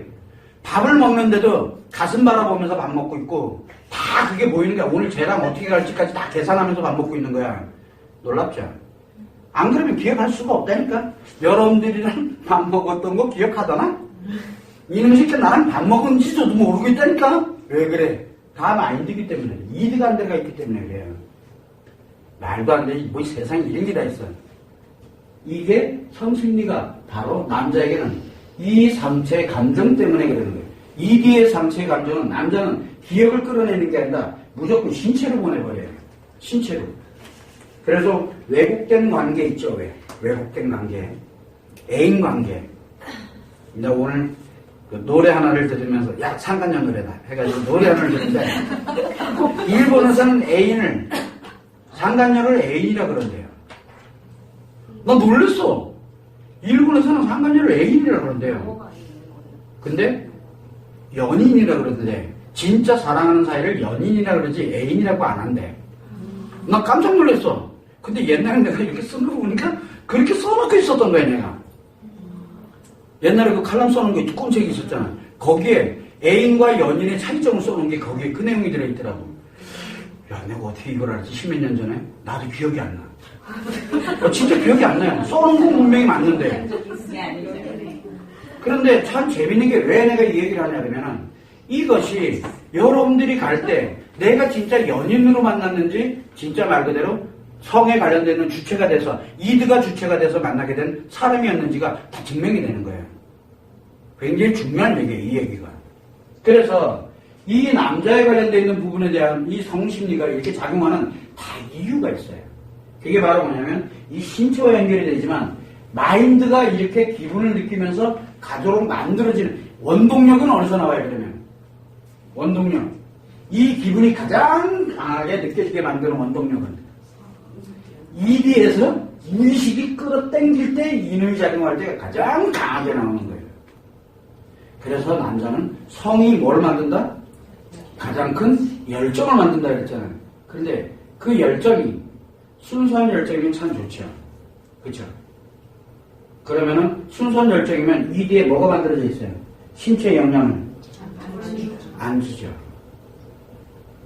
밥을 먹는데도 가슴 바라보면서 밥 먹고 있고 다 그게 보이는 거야. 오늘 쟤랑 어떻게 갈지까지 다 계산하면서 밥 먹고 있는 거야. 놀랍죠? 안 그러면 기억할 수가 없다니까. 여러분들이랑 밥 먹었던 거 기억하더나? 이놈 새끼 나랑 밥 먹은지도 모르고 있다니까? 왜 그래? 다 마인드이기 때문에. 이드가 안 들어가 있기 때문에 그래요. 말도 안 돼. 뭐 세상에 이런 게 다 있어. 이게 성심리가 바로 남자에게는 이 상처의 감정 때문에 그러는 거예요. 이디의 상처의 감정은 남자는 기억을 끌어내는 게 아니라 무조건 신체로 보내버려요. 신체로. 그래서 왜곡된 관계 있죠. 왜곡된 관계. 애인 관계. 이제 오늘 그 노래 하나를 들으면서 야 상간녀 노래다 해가지고 노래 하나를 듣는데 일본에서는 애인을 상간녀를 애인이라 그런대요. 나 놀랬어. 일본에서는 상간녀를 애인이라 그런대요. 근데 연인이라 그러던데 진짜 사랑하는 사이를 연인이라 그러지 애인이라고 안 한대. 나 깜짝 놀랐어. 근데 옛날에 내가 이렇게 쓴 거 보니까 그렇게 써놓고 있었던 거야 내가. 옛날에 그 칼럼 써놓은 게 두꺼운 책이 있었잖아. 거기에 애인과 연인의 차이점을 써놓은 게 거기에 그 내용이 들어있더라고. 야 내가 어떻게 이걸 알았지? 10몇 년 전에? 나도 기억이 안 나. 진짜 기억이 안 나요. 써놓은 건 분명히 맞는데. 그런데 참 재밌는 게 왜 내가 이 얘기를 하냐면은 이것이 여러분들이 갈 때 내가 진짜 연인으로 만났는지 진짜 말 그대로 성에 관련되는 주체가 돼서 이드가 주체가 돼서 만나게 된 사람이었는지가 다 증명이 되는 거예요. 굉장히 중요한 얘기예요. 이 얘기가. 그래서 이 남자에 관련되어 있는 부분에 대한 이 성심리가 이렇게 작용하는 다 이유가 있어요. 그게 바로 뭐냐면 이 신체와 연결이 되지만 마인드가 이렇게 기분을 느끼면서 가도록 만들어지는 원동력은 어디서 나와요 그러면? 원동력. 이 기분이 가장 강하게 느껴지게 만드는 원동력은 이디에서 무의식이 끌어당길 때 이놈이 작용할 때가 가장 강하게 나오는 거예요. 그래서 남자는 성이 뭘 만든다? 가장 큰 열정을 만든다 그랬잖아요. 그런데 그 열정이 순수한 열정이면 참 좋죠. 그렇죠? 그러면은 순수한 열정이면 이디에 뭐가 만들어져 있어요? 신체의 영향을 안 주죠.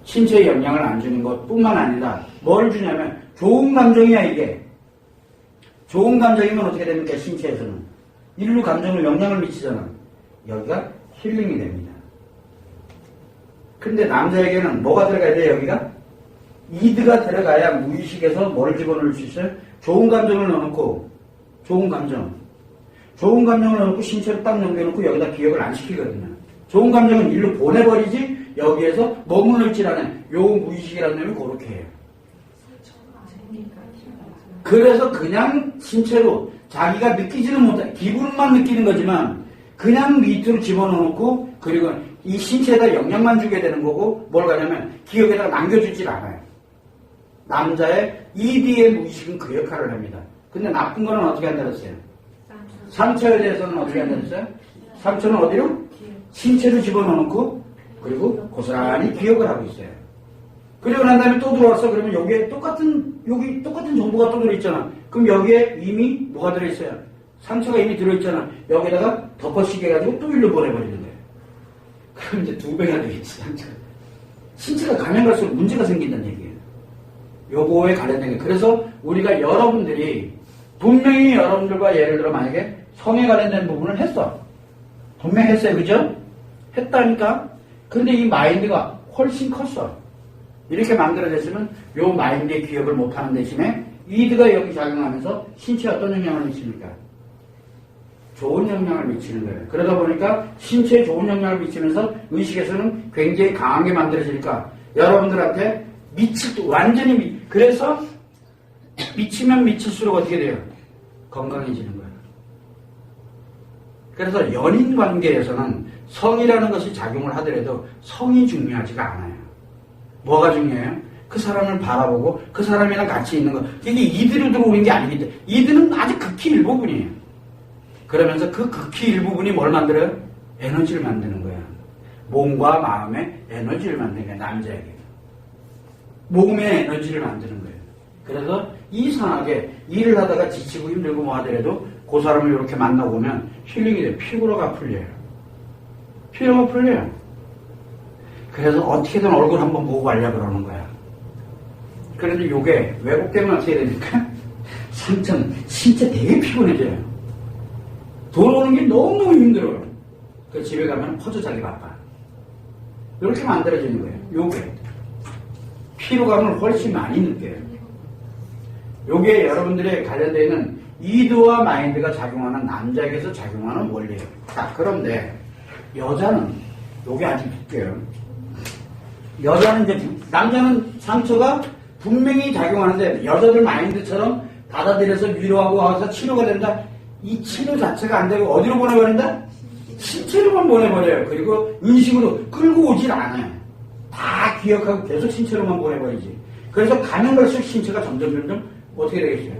신체의 영향을 안 주는 것뿐만 아니라 뭘 주냐면 좋은 감정이야 이게. 좋은 감정이면 어떻게 됩니까? 신체에서는 일루 감정을 영향을 미치잖아. 여기가 힐링이 됩니다. 근데 남자에게는 뭐가 들어가야 돼요? 여기가? 이드가 들어가야 무의식에서 뭘 집어넣을 수 있어요? 좋은 감정을 넣어놓고 좋은 감정을 넣어놓고 신체로 딱 넘겨놓고 여기다 기억을 안 시키거든요. 좋은 감정은 일로 보내버리지 여기에서 머물러 있질 않아요. 요 무의식이라는 놈이 그렇게 해요. 그래서 그냥 신체로 자기가 느끼지는 못해 기분만 느끼는 거지만 그냥 밑으로 집어넣어놓고 그리고 이 신체에다 영향만 주게 되는 거고 뭘 가냐면 기억에다가 남겨주질 않아요. 남자의 ED의 무의식은 그 역할을 합니다. 근데 나쁜 거는 어떻게 한다 그랬어요? 상처에 대해서는 어떻게 한다 그랬어요? 상처는 어디로? 신체로 집어넣어놓고 그리고 고스란히 기억을 하고 있어요. 그리고 난 다음에 또 들어왔어. 그러면 여기 똑같은 정보가 또 들어있잖아. 그럼 여기에 이미 뭐가 들어있어요? 상처가 이미 들어있잖아. 여기다가 덮어씌게 해가지고 또 일로 보내버리는 거예요. 그럼 이제 2배가 되겠지, 상처가. 신체가 가면 갈수록 문제가 생긴다는 얘기예요. 요거에 관련된 게. 그래서 우리가 여러분들이 분명히 여러분들과 예를 들어 만약에 성에 관련된 부분을 했어. 분명히 했어요. 그죠? 했다니까? 근데 이 마인드가 훨씬 컸어. 이렇게 만들어졌으면 요 마인드의 기억을 못하는 대신에 이드가 여기 작용하면서 신체에 어떤 영향을 미칩니까? 좋은 영향을 미치는 거예요. 그러다 보니까 신체에 좋은 영향을 미치면서 의식에서는 굉장히 강하게 만들어지니까 여러분들한테 완전히 그래서 미치면 미칠수록 어떻게 돼요? 건강해지는 거예요. 그래서 연인 관계에서는 성이라는 것이 작용을 하더라도 성이 중요하지가 않아요. 뭐가 중요해요? 그 사람을 바라보고 그 사람이랑 같이 있는 것. 이게 이드로 들어오는 게 아니기 때문에 이드는 아주 극히 일부분이에요. 그러면서 그 극히 일부분이 뭘 만들어요? 에너지를 만드는 거야. 몸과 마음의 에너지를 만드는 거야. 남자에게. 몸의 에너지를 만드는 거예요. 그래서 이상하게 일을 하다가 지치고 힘들고 뭐 하더라도 그 사람을 이렇게 만나보면 힐링이 돼요. 피로가 풀려요. 피로가 풀려요. 그래서 어떻게든 얼굴 한번 보고 가려고 그러는 거야. 그런데 이게 왜곡되면 어떻게 됩니까? 상처는 신체 되게 피곤해져요. 돌아오는 게 너무너무 힘들어요. 그 집에 가면 퍼져 자기 바빠. 이렇게 만들어지는 거예요. 요게. 피로감을 훨씬 많이 느껴요. 요게 여러분들의 관련되어 있는 이드와 마인드가 작용하는 남자에게서 작용하는 원리예요. 자, 그런데 여자는 요게 아주 웃겨요. 여자는 이제 남자는 상처가 분명히 작용하는데 여자들 마인드처럼 받아들여서 위로하고 와서 치료가 된다. 이 치료 자체가 안 되고 어디로 보내버린다? 신체로만 보내버려요. 그리고 의식으로 끌고 오질 않아요. 다 기억하고 계속 신체로만 보내버리지. 그래서 가면 갈수록 신체가 점점 어떻게 되겠어요?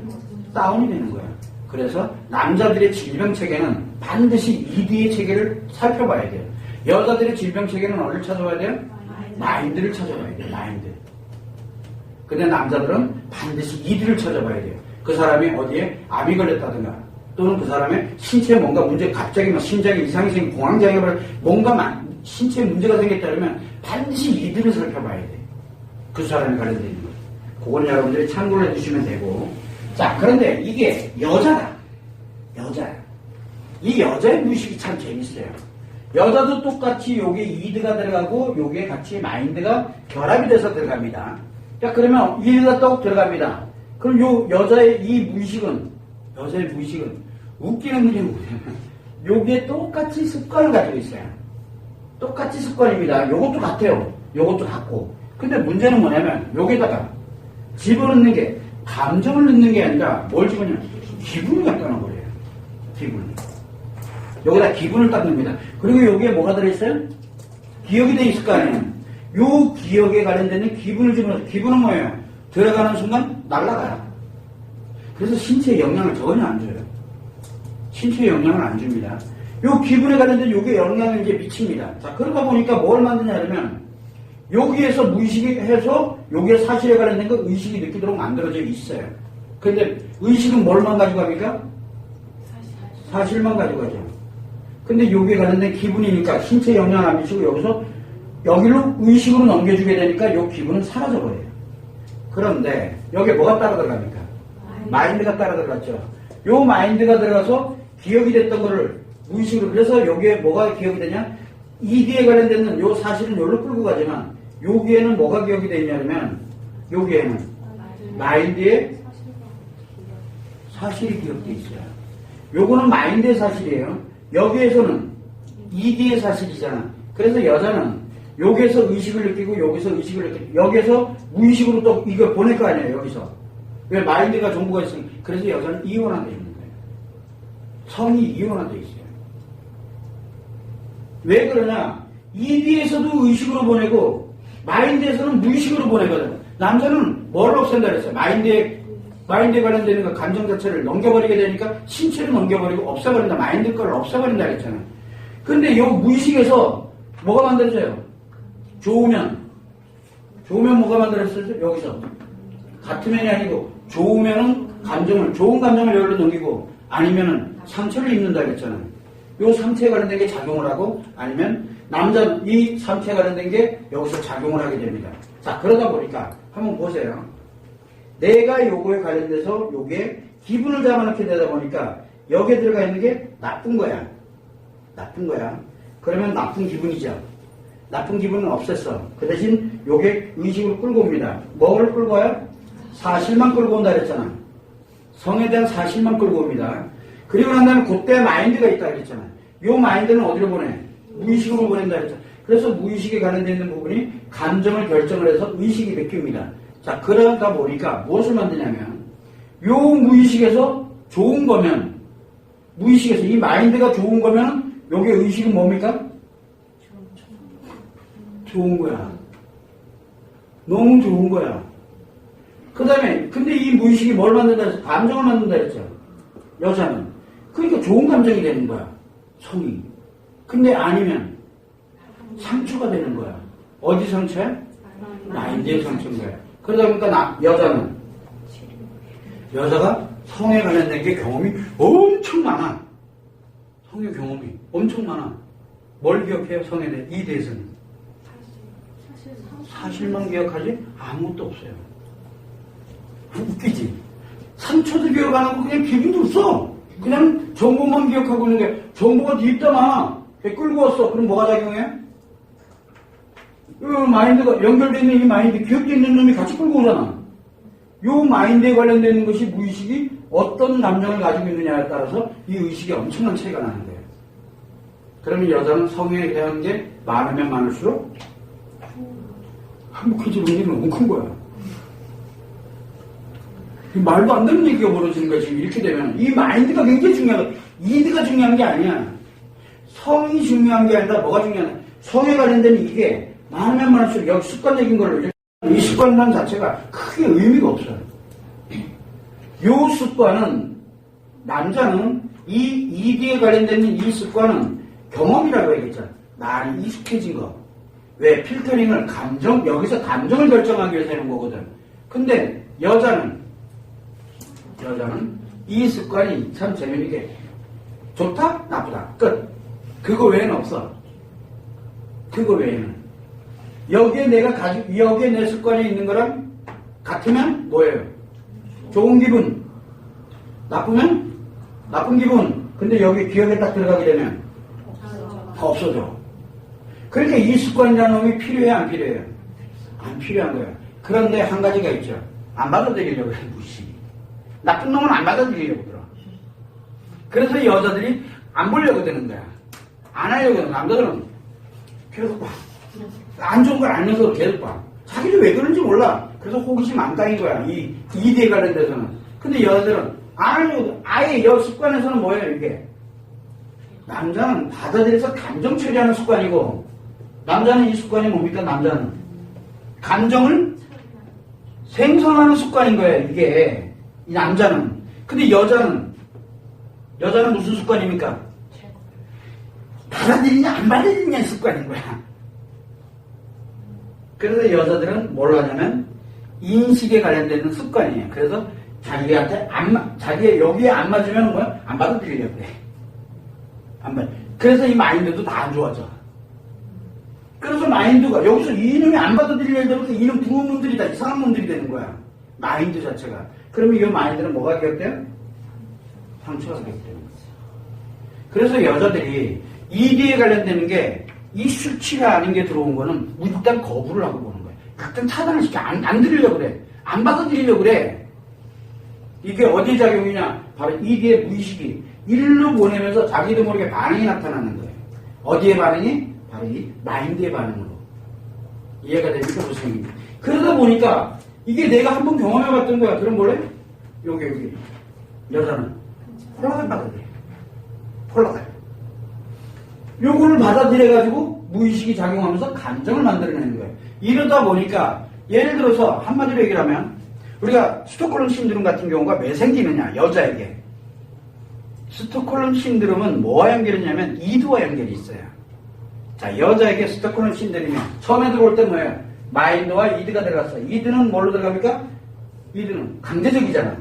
다운이 되는 거예요. 그래서 남자들의 질병 체계는 반드시 이드의 체계를 살펴봐야 돼요. 여자들의 질병 체계는 어디를 찾아봐야 돼요? 마인드를 찾아봐야 돼요. 마인드. 근데 남자들은 반드시 이드를 찾아봐야 돼요. 그 사람이 어디에 암이 걸렸다든가 또는 그 사람의 신체에 뭔가 문제, 갑자기 막 심장에 이상이 생기고 공황장애, 뭔가 신체에 문제가 생겼다 그러면 반드시 이들을 살펴봐야 돼. 그 사람이 관련되어 있는 거예요. 그건 여러분들이 참고를 해주시면 되고. 자, 그런데 이게 여자다. 여자야. 이 여자의 무의식이 참 재밌어요. 여자도 똑같이 요게 이드가 들어가고 요게 같이 마인드가 결합이 돼서 들어갑니다. 자, 그러면 이드가 떡 들어갑니다. 그럼 요 여자의 이 무의식은, 여자의 무의식은 웃기는 일이 뭐냐면 요게 똑같이 습관을 가지고 있어요. 똑같이 습관입니다. 요것도 같아요. 요것도 같고. 근데 문제는 뭐냐면 여기다가 집어넣는 게 감정을 넣는 게 아니라 뭘 집어넣냐? 기분을 갖다 넣어버려요. 기분을. 여기다 기분을 딱 넣습니다. 그리고 여기에 뭐가 들어있어요? 기억이 돼 있을 거 아니에요. 요 기억에 관련되는 기분을 집어넣어서 기분은 뭐예요? 들어가는 순간 날아가요. 그래서 신체에 영향을 전혀 안 줘요. 신체에 영향을 안 줍니다. 요 기분에 관련된 요게 영향을 이제 미칩니다. 자, 그러다 보니까 뭘 만드냐면 여기에서 무의식이 해서 여기에 사실에 관련된 거 의식이 느끼도록 만들어져 있어요. 근데 의식은 뭘만 가지고 갑니까? 사실만 가지고 가죠. 근데 여기에 관련된 기분이니까 신체에 영향을 안 미치고 여기서 여기로 의식으로 넘겨주게 되니까 요 기분은 사라져버려요. 그런데 여기에 뭐가 따라 들어갑니까? 마인드가 따라 들어갔죠. 요 마인드가 들어가서 기억이 됐던 거를 무의식으로, 그래서 여기에 뭐가 기억이 되냐? 이드에 관련된 요 사실은 여기로 끌고 가지만 여기에는 뭐가 기억이 되냐면 여기에는 마인드의 사실이 기억돼 있어요. 요거는 마인드의 사실이에요. 여기에서는 이드의 사실이잖아. 그래서 여자는 여기에서 의식을 느끼고 여기서 의식을 느끼고 여기에서 무의식으로 또 이걸 보낼 거 아니에요. 여기서. 왜? 마인드가 정보가 있으니까. 그래서 여자는 이원화되어 있는 거예요. 성이 이원화되어 있어요. 왜 그러냐? 이드에서도 의식으로 보내고 마인드에서는 무의식으로 보내거든. 남자는 뭘 없앤다 그랬어요? 마인드에 관련되는 그 감정 자체를 넘겨버리게 되니까 신체를 넘겨버리고 없애버린다. 마인드 걸 없애버린다 그랬잖아요. 근데 요 무의식에서 뭐가 만들어져요? 좋으면 뭐가 만들어졌어요? 여기서. 같은 면이 아니고 좋으면은 좋은 감정을 여기로 넘기고 아니면은 상처를 입는다 그랬잖아요. 요 상처에 관련된 게 작용을 하고 아니면 이 상처에 관련된 게 여기서 작용을 하게 됩니다. 자, 그러다 보니까 한번 보세요. 내가 요거에 관련돼서 요게 기분을 잡아놓게 되다 보니까 여기에 들어가 있는 게 나쁜 거야. 나쁜 거야. 그러면 나쁜 기분이죠. 나쁜 기분은 없앴어. 그 대신 요게 의식으로 끌고 옵니다. 뭐를 끌고 와요? 사실만 끌고 온다 그랬잖아. 성에 대한 사실만 끌고 옵니다. 그리고 난 다음에 그때 마인드가 있다 그랬잖아. 요 마인드는 어디로 보내? 무의식으로 보낸다 그랬잖아. 그래서 무의식에 관련되어 있는 부분이 감정을 결정을 해서 의식이 느낍니다. 자, 그러다 보니까 무엇을 만드냐면 요 무의식에서 좋은 거면 무의식에서 이 마인드가 좋은 거면 요게 의식은 뭡니까? 좋은 거야. 너무 좋은 거야. 그 다음에 근데 이 무의식이 뭘 만든다 해서 감정을 만든다 했죠. 여자는. 그러니까 좋은 감정이 되는 거야. 성이. 근데 아니면 상처가 되는 거야. 어디 상처야? 마인드의 상처인 거야. 그러다 보니까 여자가 성에 관련된 게 경험이 엄청 많아. 성의 경험이 엄청 많아. 뭘 기억해요? 성에 대해 이 대해서는 사실만 기억하지 아무것도 없어요. 웃기지? 상처도 기억 안 하고 그냥 기분도 없어. 그냥 정보만 기억하고 있는데 정보가 뒤에 있다마 끌고 왔어. 그럼 뭐가 작용해? 마인드가 연결되어 있는 이 마인드, 기억되어 있는 놈이 같이 끌고 오잖아. 요 마인드에 관련되는 것이 무의식이 어떤 감정을 가지고 있느냐에 따라서 이 의식이 엄청난 차이가 나는 거예요. 그러면 여자는 성에 대한 게 많으면 많을수록 행복해지는 게 너무 큰 거야. 말도 안 되는 얘기가 벌어지는 거야. 지금 이렇게 되면 이 마인드가 굉장히 중요하다. 이드가 중요한 게 아니야. 성이 중요한 게 아니라 뭐가 중요하냐. 성에 관련된 이게 많으면 많을수록 여기 습관적인 걸로 이 습관이라는 자체가 크게 의미가 없어요. 요 습관은 남자는 이 이드에 관련된 이 습관은 경험이라고 해야겠죠. 많이 익숙해진 거. 왜? 필터링을 여기서 감정을 결정하기 위해서 하는 거거든. 근데 여자는 이 습관이 참 재미있게 좋다? 나쁘다. 끝. 그거 외에는 없어. 그거 외에는. 여기에 내 습관이 있는 거랑 같으면 뭐예요? 좋은 기분. 나쁘면? 나쁜 기분. 근데 여기 기억에 딱 들어가게 되면 다 없어져. 그러니까 이 습관이라는 놈이 필요해, 안 필요해요? 안 필요한 거야. 그런데 한 가지가 있죠. 안 받아들이려고 해, 무시. 나쁜 놈은 안 받아들이려고 들어. 그래서 여자들이 안 보려고 드는 거야. 안 하려고 드는 남자들은 계속 봐. 안 좋은 걸 알면서 계속 봐. 자기도 왜 그런지 몰라. 그래서 호기심 안 따인 거야. 이 이대에 관련돼서는. 근데 여자들은 안 하려고, 아예 여 습관에서는 뭐예요, 이게? 남자는 받아들여서 감정 처리하는 습관이고, 남자는 이 습관이 뭡니까, 남자는? 감정을 생성하는 습관인 거예요, 이게. 이 남자는. 근데 여자는 무슨 습관입니까? 받아들이냐, 안 받아들이냐 습관인 거야. 그래서 여자들은 뭘 하냐면, 인식에 관련되는 습관이에요. 그래서 자기한테 자기 여기에 안 맞으면 뭐야? 안 받아들이려고 그래. 그래서 이 마인드도 다 안 좋아져. 그래서 마인드가 여기서 이놈이 안 받아들이려고 하면서 이놈 부은 놈들이 다 이상한 놈들이 되는 거야. 마인드 자체가. 그러면 이 마인드는 뭐가 기억돼요? 상처가 기억되는 거죠. 그래서 여자들이 이기에 관련되는 게 이 수치가 아닌 게 들어온 거는 일단 거부를 하고 보는 거예요. 일단 차단을 시켜. 안 들으려고 그래. 안 받아들이려고 그래. 이게 어디 작용이냐? 바로 이기의 무의식이 일로 보내면서 자기도 모르게 반응이 나타나는 거예요. 어디에 반응이? 바로 이 마인드의 반응으로. 이해가 됩니까? 무슨 얘기인지. 그러다 보니까 이게 내가 한번 경험해봤던 거야. 그럼 뭐래? 여기. 여자는 폴라를 받아들여. 폴라를. 요거를 받아들여가지고 무의식이 작용하면서 감정을 만들어내는 거예요. 이러다 보니까 예를 들어서 한마디로 얘기를 하면 우리가 스톡홀름 신드롬 같은 경우가 왜 생기느냐? 여자에게. 스톡홀름 신드롬은 뭐와 연결이냐면 이드와 연결이 있어요. 자, 여자에게 스톡홀름 신드롬이 처음에 들어올 때 뭐예요? 마인드와 이드가 들어갔어요. 이드는 뭘로 들어갑니까? 이드는 강제적이잖아.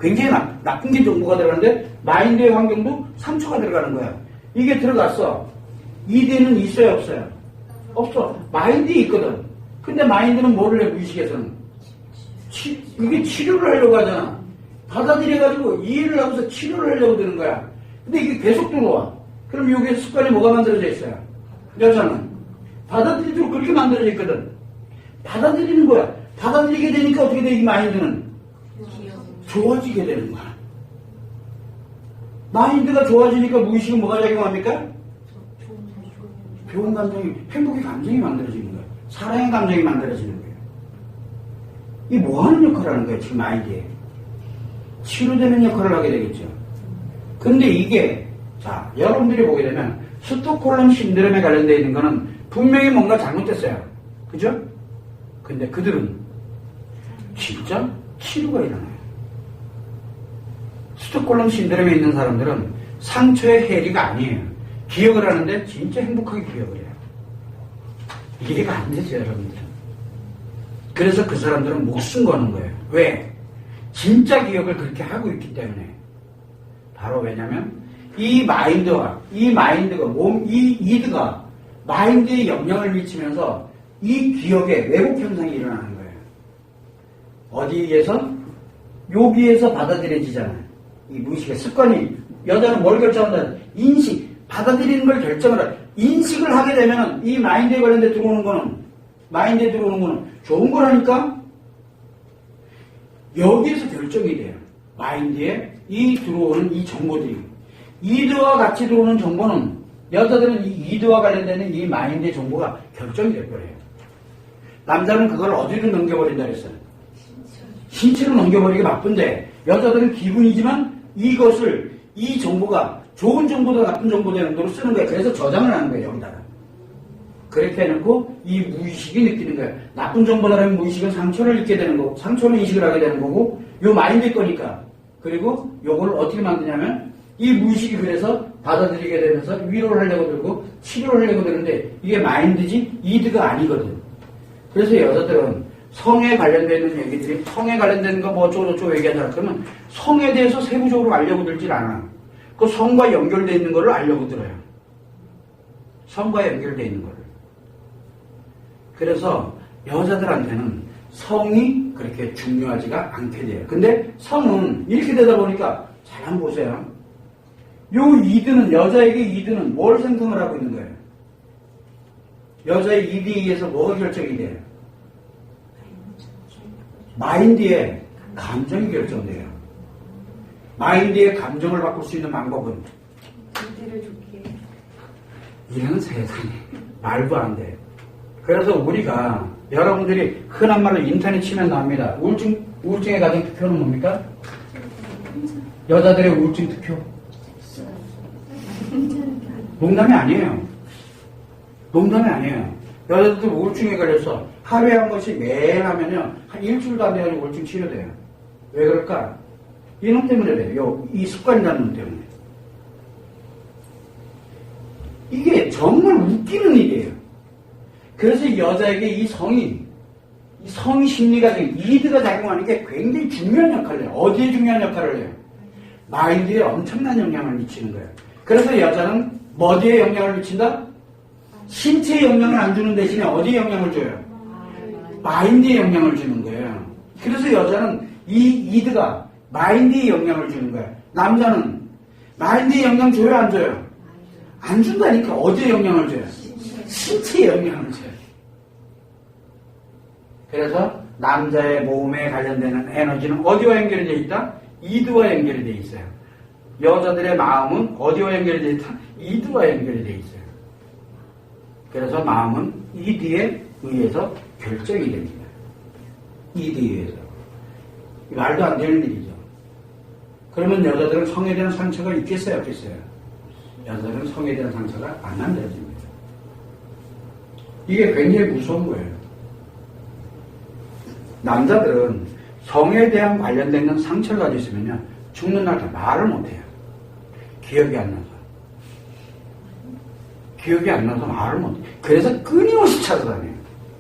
굉장히 나쁜 게 정보가 들어가는데 마인드의 환경도 상처가 들어가는 거야. 이게 들어갔어. 이드는 있어요, 없어요? 없어. 마인드에 있거든. 근데 마인드는 뭐를 해, 무의식에서는? 이게 치료를 하려고 하잖아. 받아들여가지고 이해를 하고서 치료를 하려고 드는 거야. 근데 이게 계속 들어와. 그럼 여기에 습관이 뭐가 만들어져 있어요? 여자는 받아들이도록 그렇게 만들어져 있거든. 받아들이는 거야. 받아들이게 되니까 어떻게 돼? 이 마인드는 좋아지게 되는 거야. 마인드가 좋아지니까 무의식은 뭐가 작용합니까? 좋은 감정이, 행복의 감정이 만들어지는 거야. 사랑의 감정이 만들어지는 거예요. 이게 뭐 하는 역할을 하는 거예요, 지금 마인드에? 치료되는 역할을 하게 되겠죠. 근데 이게, 자, 여러분들이 보게 되면 스톡홀름 신드롬에 관련되어 있는 거는 분명히 뭔가 잘못됐어요. 그죠? 근데 그들은 진짜 치료가 일어나요. 스톡홀름 신드롬에 있는 사람들은 상처의 해리가 아니에요. 기억을 하는데 진짜 행복하게 기억을 해요. 이해가 안 되죠, 여러분들. 그래서 그 사람들은 목숨 거는 거예요. 왜? 진짜 기억을 그렇게 하고 있기 때문에. 바로 왜냐면 이 마인드가 이 이드가 마인드에 영향을 미치면서 이 기억에 왜곡 현상이 일어나는 거예요. 어디에서? 여기에서 받아들여지잖아요. 이 무의식의 습관이, 여자는 뭘 결정한다? 인식, 받아들이는 걸 결정을 해. 인식을 하게 되면 이 마인드에 관련돼 들어오는 거는, 마인드에 들어오는 거는 좋은 거라니까? 여기에서 결정이 돼요. 마인드에 이 들어오는 이 정보들이. 이드와 같이 들어오는 정보는, 여자들은 이 이드와 관련되는 이 마인드의 정보가 결정이 될 거예요. 남자는 그걸 어디로 넘겨버린다 그랬어요? 신체로 넘겨버리기 바쁜데, 여자들은 기분이지만 이것을, 이 정보가 좋은 정보도 나쁜 정보도 정도로 쓰는 거예요. 그래서 저장을 하는 거예요, 여기다가. 그렇게 해놓고 이 무의식이 느끼는 거예요. 나쁜 정보라면 무의식은 상처를 입게 되는 거고, 상처를 인식을 하게 되는 거고, 요 마인드일 거니까. 그리고 요걸 어떻게 만드냐면, 이 무의식이 그래서 받아들이게 되면서 위로를 하려고 들고, 치료를 하려고 드는데, 이게 마인드지, 이드가 아니거든. 그래서 여자들은 성에 관련되는 얘기들이, 성에 관련되는 거 뭐 어쩌고저쩌고 얘기하잖아. 그러면 성에 대해서 세부적으로 알려고 들질 않아. 그 성과 연결되어 있는 거를 알려고 들어요. 성과 연결되어 있는 거를. 그래서 여자들한테는 성이 그렇게 중요하지가 않게 돼요. 근데 성은 이렇게 되다 보니까 잘 한번 보세요. 요 이드는, 여자에게 이드는 뭘 생성을 하고 있는 거예요? 여자의 이드에 의해서 뭐가 결정이 돼요? 마인드의 감정이 결정돼요. 마인드의 감정을 바꿀 수 있는 방법은? 상태를 좋게. 이런 세상에 말도 안 돼요. 그래서 우리가, 여러분들이 흔한 말로 인터넷 치면 나옵니다. 우울증의 가장 투표는 뭡니까? 여자들의 우울증 투표. 농담이 아니에요. 농담이 아니에요. 여자들도 우울증에 걸려서 하루에 한 번씩 매일 하면요, 한 일주일도 안 돼가지고 우울증 치료돼요. 왜 그럴까? 이놈 때문에 그래요. 이 습관이라는 놈 때문에. 이게 정말 웃기는 일이에요. 그래서 여자에게 이 성이 심리가, 이드가 작용하는 게 굉장히 중요한 역할을 해요. 어디에 중요한 역할을 해요? 마인드에 엄청난 영향을 미치는 거예요. 그래서 여자는 어디에 영향을 미친다? 신체에 영향을 안 주는 대신에 어디에 영향을 줘요? 마인드에 영향을 주는 거예요. 그래서 여자는 이 이드가 마인드에 영향을 주는 거예요. 남자는 마인드에 영향 줘요, 안 줘요? 안 준다니까. 어디에 영향을 줘요? 신체에 영향을 줘요. 그래서 남자의 몸에 관련되는 에너지는 어디와 연결이 되어 있다? 이드와 연결이 되어 있어요. 여자들의 마음은 어디와 연결이 되어 있다? 이드와 연결이 되어 있어요. 그래서 마음은 이드에 의해서 결정이 됩니다. 이드에 의해서. 말도 안 되는 일이죠. 그러면 여자들은 성에 대한 상처가 있겠어요, 없겠어요? 여자들은 성에 대한 상처가 안 만들어집니다. 이게 굉장히 무서운 거예요. 남자들은 성에 대한 관련된 상처를 가지고 있으면요, 죽는 날 다 말을 못해요. 기억이 안 나서. 기억이 안 나서 말을 못해요. 그래서 끊임없이 찾아다녀요.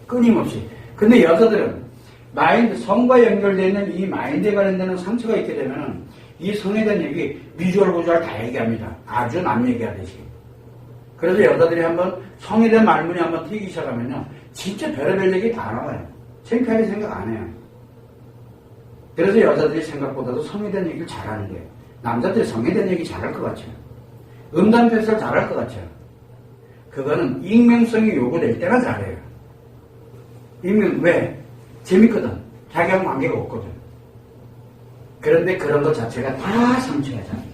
끊임없이. 근데 여자들은 성과 연결되어 있는 이 마인드에 관련되는 상처가 있게 되면 이 성에 대한 얘기, 비주얼, 보주얼 다 얘기합니다. 아주 남 얘기하듯이. 그래서 여자들이 한번 성에 대한 말문이 한번 트이기 시작하면요, 진짜 별의별 얘기 다 나와요. 창피하게 생각 안 해요. 그래서 여자들이 생각보다도 성에 대한 얘기를 잘하는 거예요. 남자들이 성에 대한 얘기 잘할 것 같죠. 음담패설 잘할 것 같죠. 그거는 익명성이 요구될 때나 잘해요. 왜? 재밌거든. 자기하고 관계가 없거든. 그런데 그런 것 자체가 다 상처잖아요.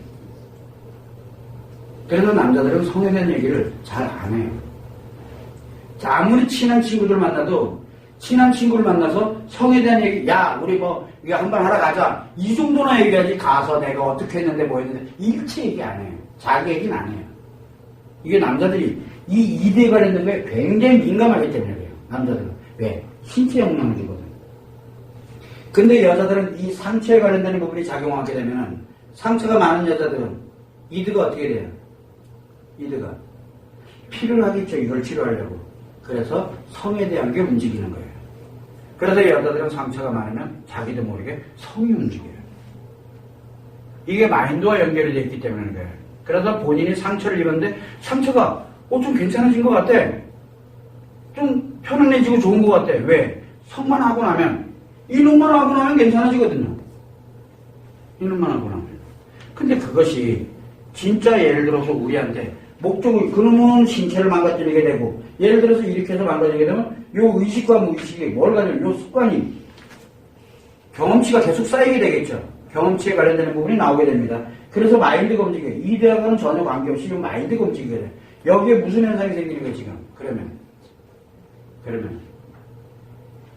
그래서 남자들은 성에 대한 얘기를 잘 안 해요. 자, 아무리 친한 친구들 만나도, 친한 친구를 만나서 성에 대한 얘기, 야, 우리 이거 한번 하러 가자. 이 정도나 얘기하지, 가서 내가 어떻게 했는데 뭐 했는데, 일체 얘기 안 해요. 자기 얘기는 안 해요. 이게 남자들이 이 이드에 관련된 거에 굉장히 민감하기 때문에 그래요. 남자들은. 왜? 신체 영향을 주거든. 근데 여자들은 이 상처에 관련되는 부분이 작용하게 되면, 상처가 많은 여자들은 이드가 어떻게 돼요? 이드가 피를 하겠죠. 이걸 치료하려고. 그래서 성에 대한 게 움직이는 거예요. 그래서 여자들은 상처가 많으면 자기도 모르게 성이 움직여요. 이게 마인드와 연결이 되어 있기 때문에 그래요. 그래서 본인이 상처를 입었는데 상처가 좀 괜찮아진 것 같아. 좀 편안해지고 좋은 것 같아. 왜? 성만 하고 나면, 이놈만 하고 나면 괜찮아지거든요. 이놈만 하고 나면. 근데 그것이 진짜 예를 들어서 우리한테 목적이 그놈은 신체를 망가뜨리게 되고 예를 들어서 이렇게 해서 망가지게 되면 요 의식과 무의식이 뭘 가지고 요 습관이 경험치가 계속 쌓이게 되겠죠. 경험치에 관련되는 부분이 나오게 됩니다. 그래서 마인드가 움직여요. 이 대학은 전혀 관계없이 요 마인드가 움직이게 돼요. 여기에 무슨 현상이 생기는 거예요 지금? 그러면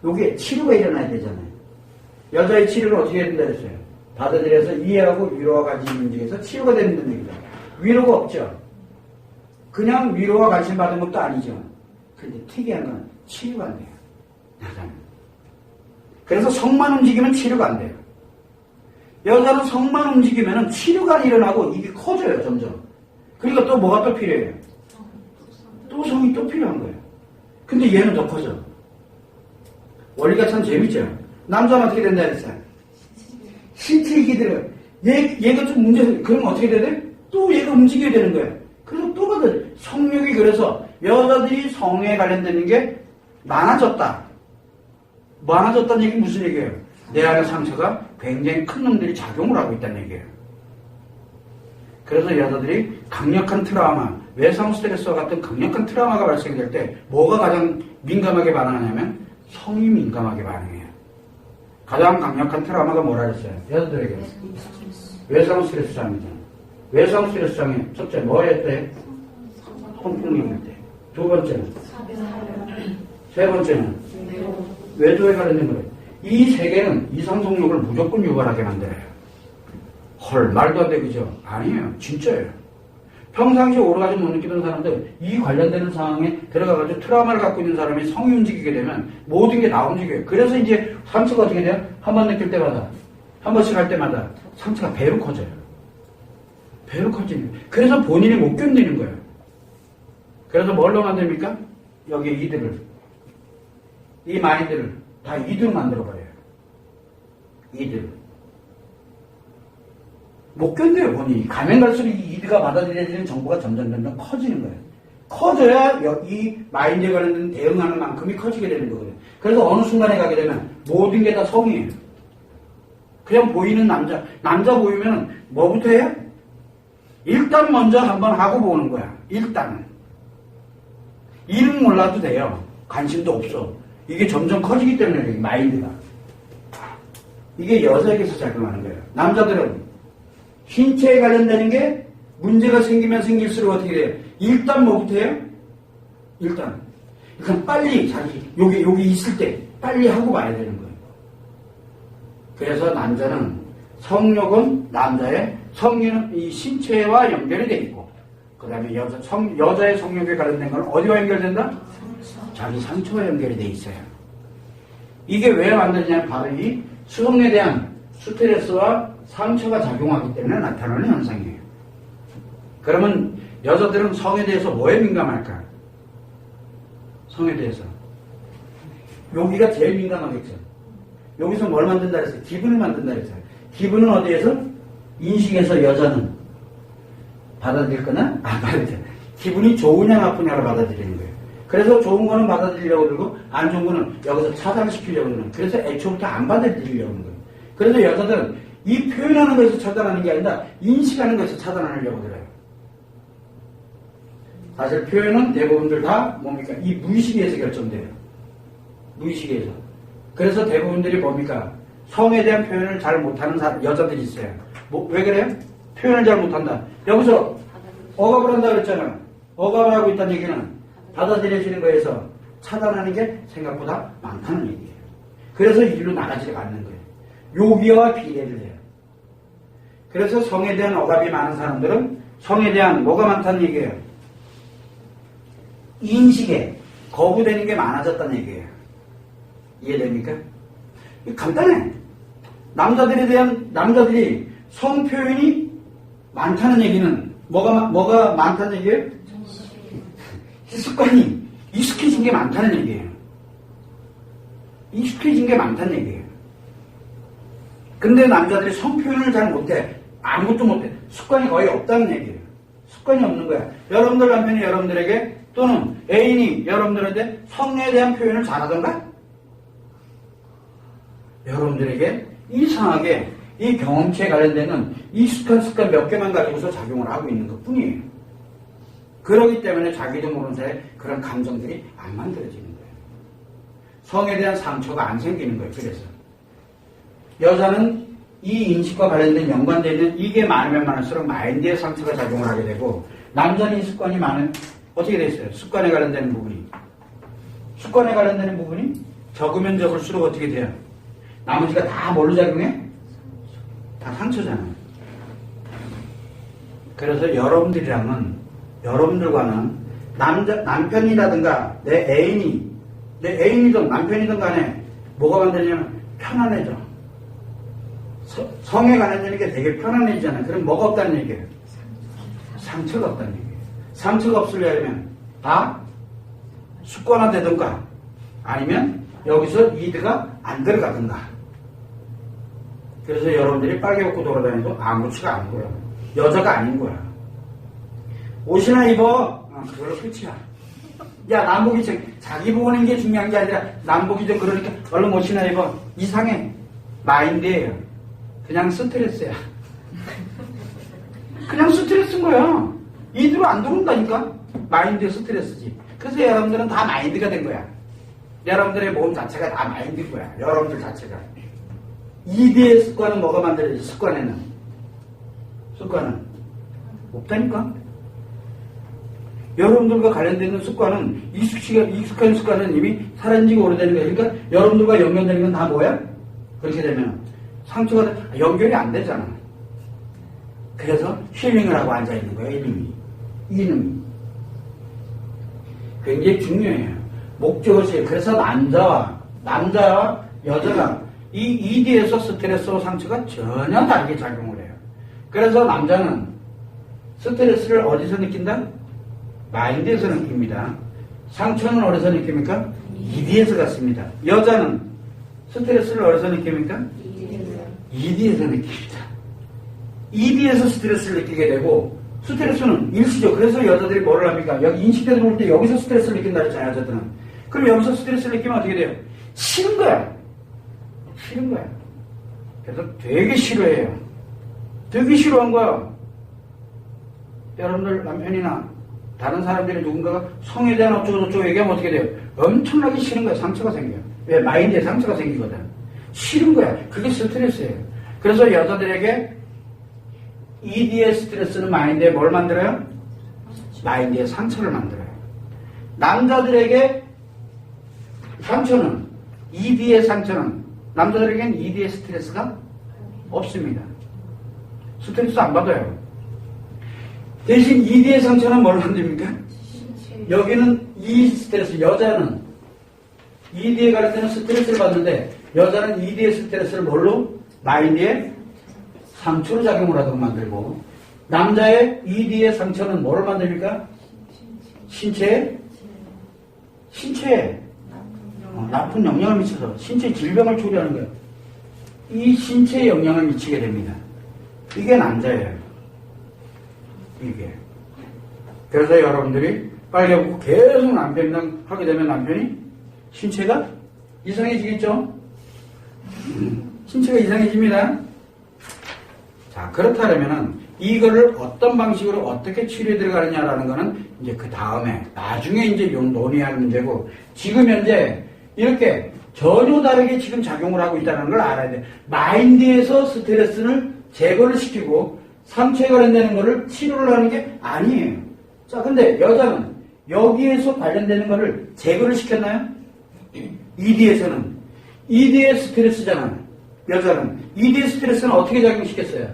여기에 치료가 일어나야 되잖아요. 여자의 치료는 어떻게 해야 된다 그랬어요? 받아들여서 이해하고 위로와 관심 움직여서 치료가 된다는 얘기죠. 위로가 없죠. 그냥 위로와 관심 받은 것도 아니죠. 근데 특이한 건 치료가 안 돼요. 여자는. 그래서 성만 움직이면 치료가 안 돼요. 여자는 성만 움직이면 치료가 일어나고 이게 커져요 점점. 그러니까 또 뭐가 또 필요해요? 또 성이 또 필요한 거예요. 근데 얘는 더 커져. 원리가 참 재밌죠. 남자는 어떻게 된다 했어요? 신체 이기들은 얘가 좀 문제가 그러면 어떻게 돼야 돼? 또 얘가 움직여야 되는 거예요. 그래서 또 받아 성욕이 그래서 여자들이 성에 관련되는 게 많아졌다. 많아졌다는 얘기는 무슨 얘기예요? 내 안의 상처가 굉장히 큰 놈들이 작용을 하고 있다는 얘기예요. 그래서 여자들이 강력한 트라우마, 외상 스트레스와 같은 강력한 트라우마가 발생될 때 뭐가 가장 민감하게 반응하냐면 성이 민감하게 반응해요. 가장 강력한 트라우마가 뭐라 그랬어요? 여자들에게 외상 스트레스 장애잖아. 외상 스트레스 장애 첫째 뭐 했대? 통풍이 할 때. 두 번째는 세 번째는 외도에 관련된 거예요. 이 세 개는 이상성욕을 무조건 유발하게 만들어요. 헐 말도 안 돼 그죠? 아니에요. 진짜예요. 평상시에 오르가즘 못 느끼던 사람들 이 관련되는 상황에 들어가가지고 트라우마를 갖고 있는 사람이 성이 움직이게 되면 모든 게 다 움직여요. 그래서 이제 상처가 어떻게 돼요? 한 번 느낄 때마다 한 번씩 할 때마다 상처가 배로 커져요. 배로 커지는 거예요. 그래서 본인이 못 견디는 거예요. 그래서 뭘로 만듭니까? 여기 이들을 이 마인드를 다 이들 만들어버려요. 이들 못 견뎌요 본인이. 가면 갈수록 이 이드가 받아들여지는 정보가 점점 커지는 거예요. 커져야 이 마인드에 관련된 대응하는 만큼이 커지게 되는 거거든요. 그래서 어느 순간에 가게 되면 모든 게 다 성이에요. 그냥 보이는 남자 보이면 뭐부터 해요? 일단 먼저 한번 하고 보는 거야. 일단은 이름 몰라도 돼요. 관심도 없어. 이게 점점 커지기 때문에 마인드가 이게 여자에게서 작용하는 거예요. 남자들은 신체에 관련되는 게 문제가 생기면 생길수록 어떻게 돼요? 일단 뭐부터 해요? 일단 그러니까 빨리 자기 여기 있을 때 빨리 하고 봐야 되는 거예요. 그래서 남자는 성욕은 남자의 성욕은 이 신체와 연결이 돼 있고 그 다음에 여자의 성욕에 관련된 건 어디와 연결된다? 자기 상처와 연결이 돼 있어요. 이게 왜 만들냐면 바로 이 수성에 대한 스트레스와 상처가 작용하기 때문에 나타나는 현상이에요. 그러면 여자들은 성에 대해서 뭐에 민감할까? 성에 대해서 여기가 제일 민감하겠죠. 여기서 뭘 만든다 그랬어요? 기분을 만든다 그랬어요. 기분은 어디에서? 인식에서 여자는 받아들일 거나 안 받아들여. 기분이 좋으냐 나쁘냐를 받아들이는 거예요. 그래서 좋은 거는 받아들이려고 그러고 안 좋은 거는 여기서 차단시키려고 그러는 거예요. 그래서 애초부터 안 받아들이려고 하는 거예요. 그래서 여자들은 이 표현하는 것에서 차단하는 게 아니라 인식하는 것에서 차단하려고 들어요. 사실 표현은 대부분들 다 뭡니까? 이 무의식에서 결정돼요. 무의식에서. 그래서 대부분들이 뭡니까? 성에 대한 표현을 잘 못하는 여자들이 있어요. 왜 그래요? 표현을 잘 못한다. 여기서 억압을 한다 그랬잖아요. 억압을 하고 있다는 얘기는 받아들여지는 거에서 차단하는 게 생각보다 많다는 얘기예요. 그래서 이리로 나가지가 않는 거예요. 요기와 비례를 해요. 그래서 성에 대한 억압이 많은 사람들은 성에 대한 뭐가 많다는 얘기예요? 인식에 거부되는 게 많아졌다는 얘기예요. 이해됩니까? 간단해. 남자들이 성 표현이 많다는 얘기는 뭐가 많다는 얘기예요? 습관이 익숙해진 게 많다는 얘기예요. 익숙해진 게 많다는 얘기예요. 근데 남자들이 성 표현을 잘 못해. 아무것도 못해. 습관이 거의 없다는 얘기예요. 습관이 없는 거야. 여러분들 남편이 여러분들에게 또는 애인이 여러분들한테 성에 대한 표현을 잘하던가? 여러분들에게 이상하게 이 경험치에 관련되는 익숙한 습관 몇 개만 가지고서 작용을 하고 있는 것 뿐이에요. 그렇기 때문에 자기도 모르는 사이에 그런 감정들이 안 만들어지는 거예요. 성에 대한 상처가 안 생기는 거예요. 그래서 여자는 이 인식과 관련된 연관되어 있는 이게 많으면 많을수록 마인드의 상처가 작용을 하게 되고, 남자는 이 습관이 많은 어떻게 돼 있어요? 습관에 관련되는 부분이 적으면 적을수록 어떻게 돼요? 나머지가 다 뭘로 작용해? 다 상처잖아요. 그래서 여러분들과는 남편이라든가 내 애인이든 남편이든 간에 뭐가 만들냐면 편안해져. 성에 관련되는 게 되게 편안해지잖아요. 그럼 뭐가 없다는 얘기예요? 상처가 없다는 얘기예요. 상처가 없으려면 다 습관화되든가 아니면 여기서 이드가 안 들어가든가. 그래서 여러분들이 빨개 입고 돌아다니도 아무렇지가 않은 거야. 여자가 아닌 거야. 옷이나 입어. 그걸로 끝이야. 야, 남복이 자기 보는 게 중요한 게 아니라 남복이 좀 그러니까 얼른 옷이나 입어. 이상해. 마인드예요. 그냥 스트레스야. 그냥 스트레스인 거야. 이대로 안 들어온다니까? 마인드의 스트레스지. 그래서 여러분들은 다 마인드가 된 거야. 여러분들의 몸 자체가 다 마인드인 거야. 여러분들 자체가. 이대의 습관은 뭐가 만들어야지? 습관은 없다니까? 여러분들과 관련되는 습관은 익숙한 습관은 이미 사라진 지가 오래되는 거야. 그러니까 여러분들과 연결되는 건 다 뭐야? 그렇게 되면 상처가 연결이 안 되잖아. 그래서 힐링을 하고 앉아있는 거예요. 이놈이. 굉장히 중요해요. 목적이. 그래서 남자와 여자가 이 이디에서 스트레스와 상처가 전혀 다르게 작용을 해요. 그래서 남자는 스트레스를 어디서 느낀다? 마인드에서 느낍니다. 상처는 어디서 느낍니까? 이디에서 갔습니다. 여자는 스트레스를 어디서 느낍니까? 이디에서 느낍니다. 이디에서 스트레스를 느끼게 되고, 스트레스는 일시죠. 그래서 여자들이 뭐를 합니까? 여기 인식대로 볼 때 여기서 스트레스를 느낀다 그랬잖아요, 여자들은. 그럼 여기서 스트레스를 느끼면 어떻게 돼요? 싫은 거야. 그래서 되게 싫어해요. 되게 싫어한 거야. 여러분들 남편이나 다른 사람들이 누군가가 성에 대한 어쩌고저쩌고 얘기하면 어떻게 돼요? 엄청나게 싫은 거야. 상처가 생겨요. 왜? 마인드에 상처가 생기거든. 싫은 거야. 그게 스트레스예요. 그래서 여자들에게 ED의 스트레스는 마인드에 뭘 만들어요? 마인드에 상처를 만들어요. 남자들에게 상처는, ED의 상처는, 남자들에게는 ED의 스트레스가 없습니다. 스트레스 안 받아요. 대신 ED의 상처는 뭘 만듭니까? 여기는 이 스트레스, 여자는 ED에 관련된 스트레스를 받는데, 여자는 ED의 스트레스를 뭘로? 마인드에 상처로 작용을 하도록 만들고, 남자의 ED의 상처는 뭐를 만듭니까? 신체에 나쁜 영향을 미쳐서 신체 질병을 초래하는 거예요. 이 신체에 영향을 미치게 됩니다. 이게 남자예요. 이게. 그래서 여러분들이 빨개보고 계속 남편이랑 하게 되면 남편이 신체가 이상해지겠죠? 신체가 이상해집니다. 자, 그렇다면은 이거를 어떤 방식으로 어떻게 치료에 들어가느냐라는 거는 이제 그 다음에 나중에 이제 논의할 문제고, 지금 현재 이렇게 전혀 다르게 지금 작용을 하고 있다는 걸 알아야 돼. 마인드에서 스트레스를 제거를 시키고 상처에 관련되는 거를 치료를 하는 게 아니에요. 자, 근데 여자는 여기에서 관련되는 거를 제거를 시켰나요? ED에서는. ED의 스트레스잖아요. 여자는. ED의 스트레스는 어떻게 작용시켰어요?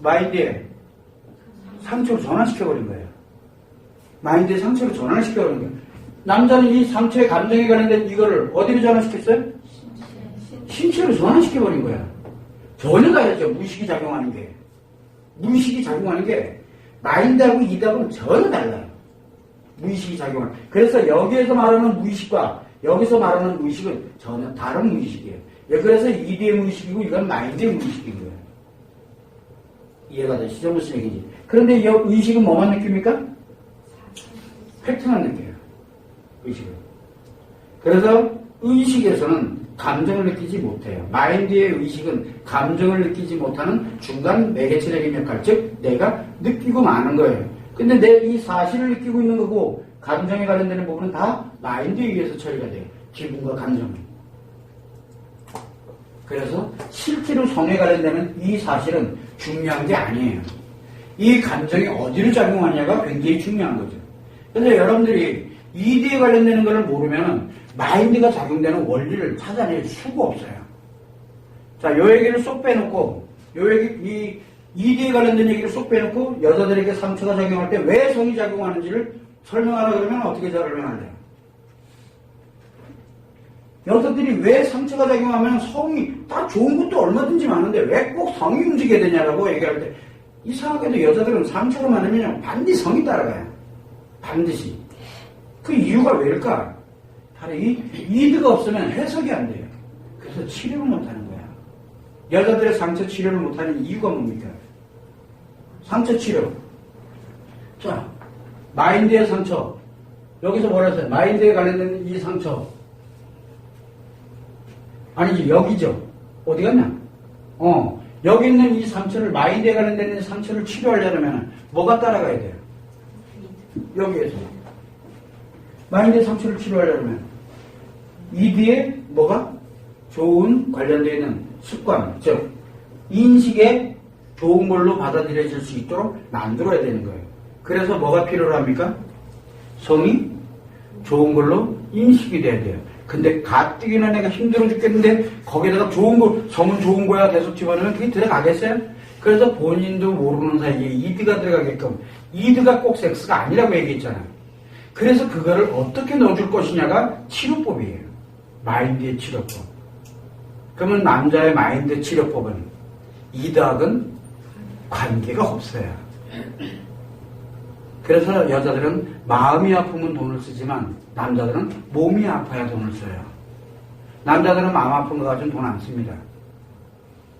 마인드에 상처로 전환시켜버린 거예요. 마인드에 상처로 전환시켜버린 거예요. 남자는 이 상처의 감정에 관련된 이거를 어디로 전환시켰어요? 신체로 전환시켜버린 거야. 전혀 다르죠. 무의식이 작용하는 게. 무의식이 작용하는 게 마인드하고 이드하고는 전혀 달라요. 무의식이 작용하는. 그래서 여기에서 말하는 무의식과 여기서 말하는 무의식은 전혀 다른 무의식이에요. 그래서 이드의 무의식이고 이건 마인드의 무의식인 거예요. 이해가 되시죠? 무슨 얘기인지. 그런데 이 의식은 뭐만 느낍니까? 팩트만 느껴요. 의식은. 그래서 의식에서는 감정을 느끼지 못해요. 마인드의 의식은 감정을 느끼지 못하는 중간 매개체적인 역할, 즉 내가 느끼고 마는 거예요. 근데 내 이 사실을 느끼고 있는 거고 감정에 관련되는 부분은 다 마인드에 의해서 처리가 돼요. 기분과 감정은. 그래서 실제로 성에 관련되는 이 사실은 중요한 게 아니에요. 이 감정이 어디로 작용하냐가 굉장히 중요한 거죠. 그래서 여러분들이 이드에 관련되는 것을 모르면 마인드가 작용되는 원리를 찾아낼 수가 없어요. 자, 요 얘기를 쏙 빼놓고, 요 얘기, 이드에 관련된 얘기를 쏙 빼놓고, 여자들에게 상처가 작용할 때 왜 성이 작용하는지를 설명하라 그러면 어떻게 설명할래요? 여자들이 왜 상처가 작용하면 성이 다 좋은 것도 얼마든지 많은데 왜 꼭 성이 움직여야 되냐라고 얘기할 때 이상하게도 여자들은 상처가 많으면 반드시 성이 따라가요. 반드시. 그 이유가 왜일까? 바로 이 이드가 없으면 해석이 안 돼요. 그래서 치료를 못하는 거야. 여자들의 상처 치료를 못하는 이유가 뭡니까? 상처 치료. 자, 마인드의 상처. 여기서 뭐라 했어요? 마인드에 관련된 이 상처. 아니지, 여기죠. 어디 갔냐? 여기 있는 이 상처를, 마인드에 관련된 이 상처를 치료하려면 뭐가 따라가야 돼요? 여기에서. 마인드의 상처를 치료하려면 이드에 뭐가? 좋은 관련되어 있는 습관, 즉 인식에 좋은 걸로 받아들여질 수 있도록 만들어야 되는 거예요. 그래서 뭐가 필요합니까? 성이 좋은 걸로 인식이 돼야 돼요. 근데 가뜩이나 내가 힘들어 죽겠는데 거기다가 좋은 거, 성은 좋은 거야 계속 집어넣으면 그게 들어가겠어요? 그래서 본인도 모르는 사이에 이드가 들어가게끔, 이드가 꼭 섹스가 아니라고 얘기했잖아요. 그래서 그거를 어떻게 넣어줄 것이냐가 치료법이에요. 마인드의 치료법. 그러면 남자의 마인드 치료법은 이드하고는 관계가 없어요. 그래서 여자들은 마음이 아프면 돈을 쓰지만 남자들은 몸이 아파야 돈을 써요. 남자들은 마음 아픈 거 가지고 돈 안 씁니다.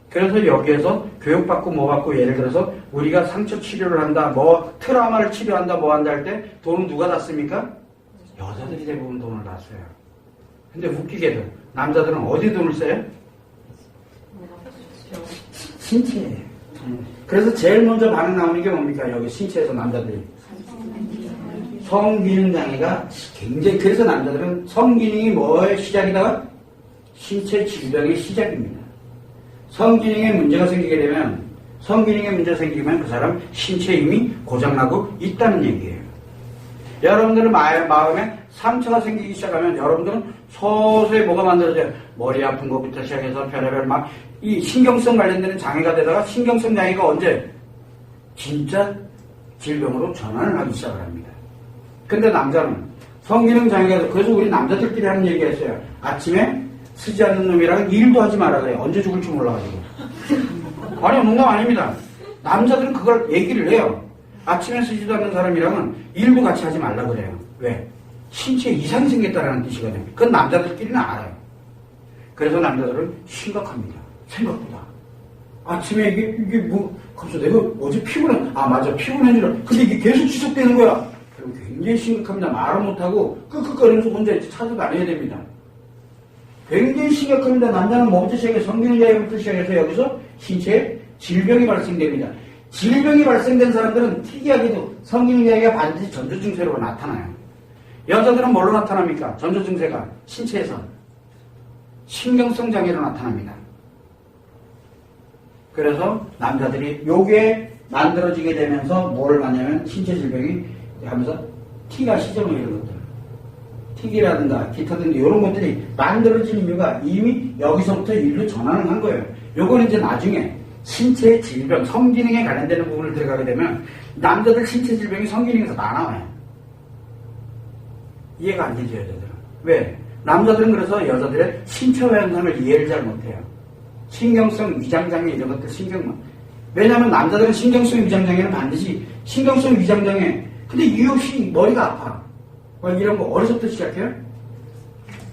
그래서 여기에서 교육받고 뭐 받고 예를 들어서 우리가 상처 치료를 한다, 뭐 트라우마를 치료한다, 뭐 한다 할 때 돈은 누가 다 씁니까? 여자들이 대부분 돈을 다 써요. 근데 웃기게도 남자들은 어디 돈을 써요? 신체에. 그래서 제일 먼저 반응 나오는 게 뭡니까? 여기 신체에서 남자들이. 성기능 장애가 굉장히, 그래서 남자들은 성기능이 뭐의 시작이다? 신체 질병의 시작입니다. 성기능에 문제가 생기게 되면, 성기능에 문제가 생기면 그 사람 신체 이미 고장나고 있다는 얘기예요. 여러분들은 마음에 상처가 생기기 시작하면 여러분들은 서서히 뭐가 만들어져요? 머리 아픈 것부터 시작해서 별의별 막 이 신경성 관련되는 장애가 되다가 신경성 장애가 언제? 진짜 질병으로 전환을 하기 시작을 합니다. 근데 남자는 성기능 장애가, 그래서 우리 남자들끼리 하는 얘기가 있어요. 아침에 쓰지 않는 놈이랑 일도 하지 마라 그래요. 언제 죽을지 몰라가지고. 아니요, 농담 아닙니다. 남자들은 그걸 얘기를 해요. 아침에 쓰지도 않는 사람이랑은 일도 같이 하지 말라 그래요. 왜? 신체에 이상이 생겼다는 뜻이거든요. 그건 남자들끼리는 알아요. 그래서 남자들은 심각합니다. 생각보다. 아침에 이게 뭐, 갑자기 내가 어제 피곤해. 아, 맞아. 피곤한 줄 알아. 근데 이게 계속 지속되는 거야. 그럼 굉장히 심각합니다. 말을 못하고 끄끄거리면서 혼자 찾아다녀야 됩니다. 굉장히 심각합니다. 남자는 뭐부터 시작해서 성기능 장애부터 시작해서 여기서 신체에 질병이 발생됩니다. 질병이 발생된 사람들은 특이하게도 성기능 장애가 반드시 전조 증세로 나타나요. 여자들은 뭘로 나타납니까? 전조 증세가 신체에서 신경성 장애로 나타납니다. 그래서 남자들이 요게 만들어지게 되면서 뭘 맞냐면 신체 질병이 하면서 T가 시정을 이런 것들, 틱이라든가 기타 등등 이런 것들이 만들어진 이유가 이미 여기서부터 일로 전환을 한 거예요. 요거는 이제 나중에 신체 질병, 성기능에 관련되는 부분을 들어가게 되면 남자들 신체 질병이 성기능에서 다 나와요. 이해가 안 되죠, 여자들은. 왜? 남자들은 그래서 여자들의 신체화 현상을 이해를 잘 못해요. 신경성 위장장애 이런 것들 신경만. 왜냐하면 남자들은 신경성 위장장애는 반드시 신경성 위장장애. 근데 이유 없이 머리가 아파. 뭐 이런 거 어디서부터 시작해요?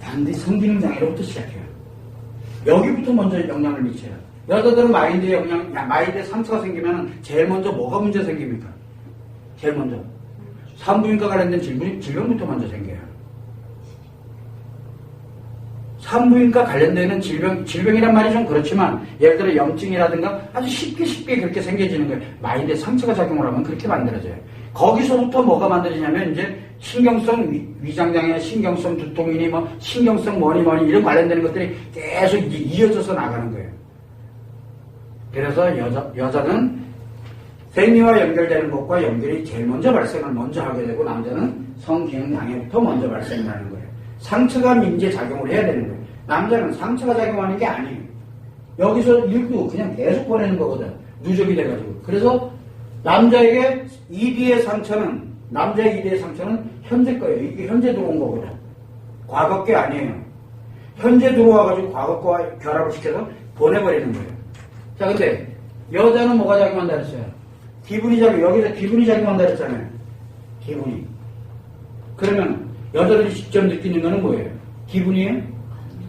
반드시 성기능 장애로부터 시작해요. 여기부터 먼저 영향을 미쳐요. 여자들은 마인드에 마인드에 상처가 생기면 제일 먼저 뭐가 문제 생깁니까? 제일 먼저 산부인과 관련된 질병부터 먼저 생겨요. 산부인과 관련되는 질병이란 말이 좀 그렇지만 예를 들어 염증이라든가 아주 쉽게 그렇게 생겨지는 거예요. 마인드에 상처가 작용을 하면 그렇게 만들어져요. 거기서부터 뭐가 만들어지냐면 이제 신경성 위장장애, 신경성 두통이니 뭐 신경성 뭐니 이런 관련되는 것들이 계속 이어져서 나가는 거예요. 그래서 여자는 생리와 연결되는 것과 연결이 제일 먼저 발생을 먼저 하게 되고 남자는 성기능 장애부터 먼저 발생을 하는 거예요. 상처가 민제 작용을 해야 되는 거예요. 남자는 상처가 작용하는 게 아니에요. 여기서 일도 그냥 계속 보내는 거거든. 누적이 돼가지고. 그래서 남자의 ED의 상처는 현재 거예요. 이게 현재 들어온 거거든. 과거 게 아니에요. 현재 들어와가지고 과거과 결합을 시켜서 보내버리는 거예요. 자, 근데 여자는 뭐가 작용한다 그랬어요? 여기서 기분이 작용한다 그랬잖아요. 기분이. 그러면 여자들이 직접 느끼는 거는 뭐예요? 기분이에요?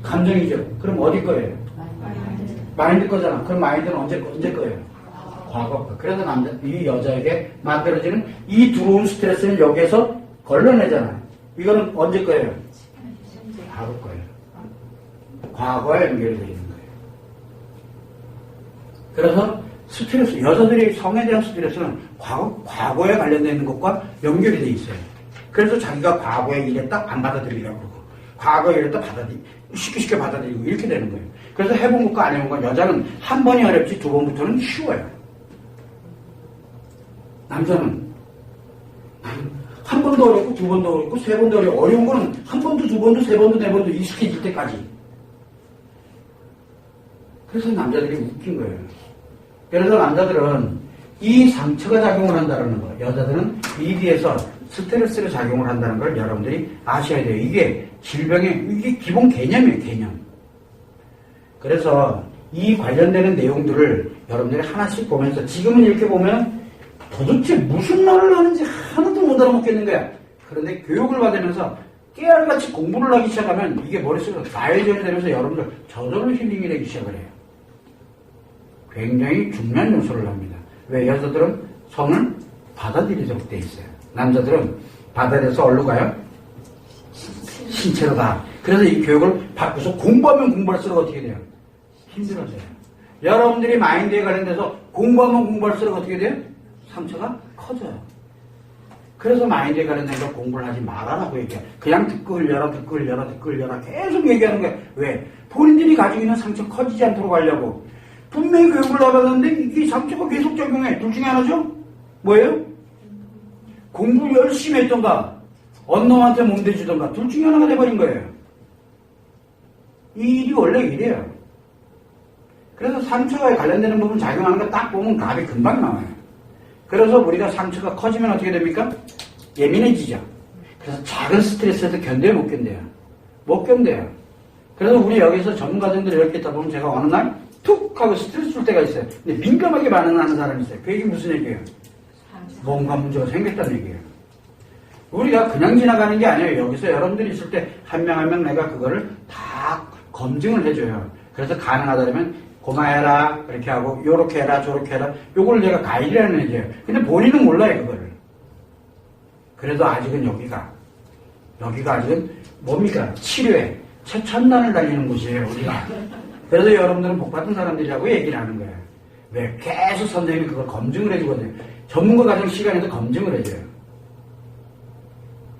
감정이죠. 그럼 어디 거예요? 마인드 거잖아. 그럼 마인드는 언제 거예요? 과거 거. 그래서 이 여자에게 만들어지는 이 들어온 스트레스는 여기에서 걸러내잖아. 이거는 언제 거예요? 과거 거예요. 과거에 연결이 되어 있는 거예요. 그래서 스트레스, 여자들이 성에 대한 스트레스는 과거에 관련되어 있는 것과 연결이 되어 있어요. 그래서 자기가 과거에 이랬다 안 받아들이려고 그러고 과거에 이랬다 쉽게 받아들이고 이렇게 되는 거예요. 그래서 해본 것과 안 해본 것, 여자는 한 번이 어렵지 두 번부터는 쉬워요. 남자는 한 번도 어렵고 두 번도 어렵고 세 번도 어렵고 어려운 거는 한 번도 두 번도 세 번도 네 번도 익숙해질 때까지. 그래서 남자들이 웃긴 거예요. 그래서 남자들은 이 상처가 작용을 한다는 거, 여자들은 ED에서 스트레스를 작용을 한다는 걸 여러분들이 아셔야 돼요. 이게 이게 기본 개념이에요, 개념. 그래서 이 관련되는 내용들을 여러분들이 하나씩 보면서 지금은 이렇게 보면 도대체 무슨 말을 하는지 하나도 못 알아먹겠는 거야. 그런데 교육을 받으면서 깨알같이 공부를 하기 시작하면 이게 머릿속으로 나열전이 되면서 여러분들 저절로 힐링이 되기 시작을 해요. 굉장히 중요한 요소를 합니다. 왜? 여자들은 성을 받아들이도록 돼 있어요. 남자들은 받아들여서 어디로 가요? 신체로 다. 그래서 이 교육을 받고서 공부하면 공부할수록 어떻게 돼요? 힘들어져요. 여러분들이 마인드에 관련돼서 공부하면 공부할수록 어떻게 돼요? 상처가 커져요. 그래서 마인드에 관련된 걸 공부를 하지 말아라고 얘기해요. 그냥 듣고 흘려라 계속 얘기하는 거예요. 왜? 본인들이 가지고 있는 상처 커지지 않도록 하려고. 분명히 교육을 나가는데 이게 상처가 계속 작용해. 둘 중에 하나죠? 뭐예요? 공부 열심히 했던가 언놈한테 몸대주던가 둘 중에 하나가 돼버린 거예요. 이 일이 원래 이래요. 그래서 상처에 관련되는 부분 작용하는 거 딱 보면 답이 금방 나와요. 그래서 우리가 상처가 커지면 어떻게 됩니까? 예민해지죠. 그래서 작은 스트레스에도 견뎌요, 못 견뎌요? 못 견뎌요. 그래서 우리 여기서 전문가들이 이렇게 있다 보면 제가 어느 날 툭 하고 스트레스 줄 때가 있어요. 근데 민감하게 반응하는 사람이 있어요. 그 얘기 무슨 얘기예요? 뭔가 문제가 생겼다는 얘기예요. 우리가 그냥 지나가는 게 아니에요. 여기서 여러분들이 있을 때 한 명 한 명 내가 그거를 다 검증을 해줘요. 그래서 가능하다면 고마해라 그렇게 하고 요렇게 해라 저렇게 해라 요걸 내가 가이드라는 얘기예요. 근데 본인은 몰라요 그거를. 그래도 아직은 여기가 아직은 뭡니까? 치료에 최첨단을 달리는 곳이에요 우리가. 그래서 여러분들은 복받은 사람들이라고 얘기를 하는 거예요. 왜? 계속 선생님이 그걸 검증을 해주거든요. 전문가 과정 시간에도 검증을 해줘요.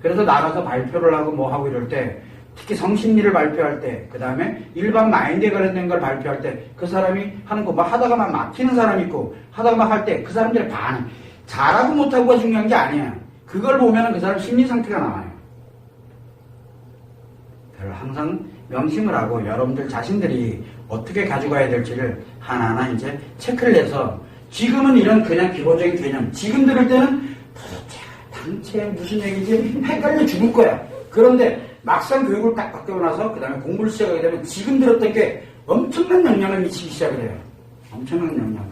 그래서 나가서 발표를 하고 뭐 하고 이럴 때 특히 성심리를 발표할 때 그 다음에 일반 마인드에 관련된 걸 발표할 때 그 사람이 하는 거 막 하다가 막 막히는 사람이 있고 하다가 막 할 때 그 사람들의 반응 잘하고 못하고가 중요한 게 아니야. 그걸 보면 그 사람 심리 상태가 나와요. 그래서 항상 명심을 하고 여러분들 자신들이 어떻게 가져가야 될지를 하나하나 이제 체크를 해서 지금은 이런 그냥 기본적인 개념 지금 들을 때는 도대체 당체 무슨 얘기지 헷갈려 죽을 거야. 그런데 막상 교육을 딱 바뀌고 나서 그 다음에 공부를 시작하게 되면 지금 들었던 게 엄청난 영향을 미치기 시작을 해요. 엄청난 영향을.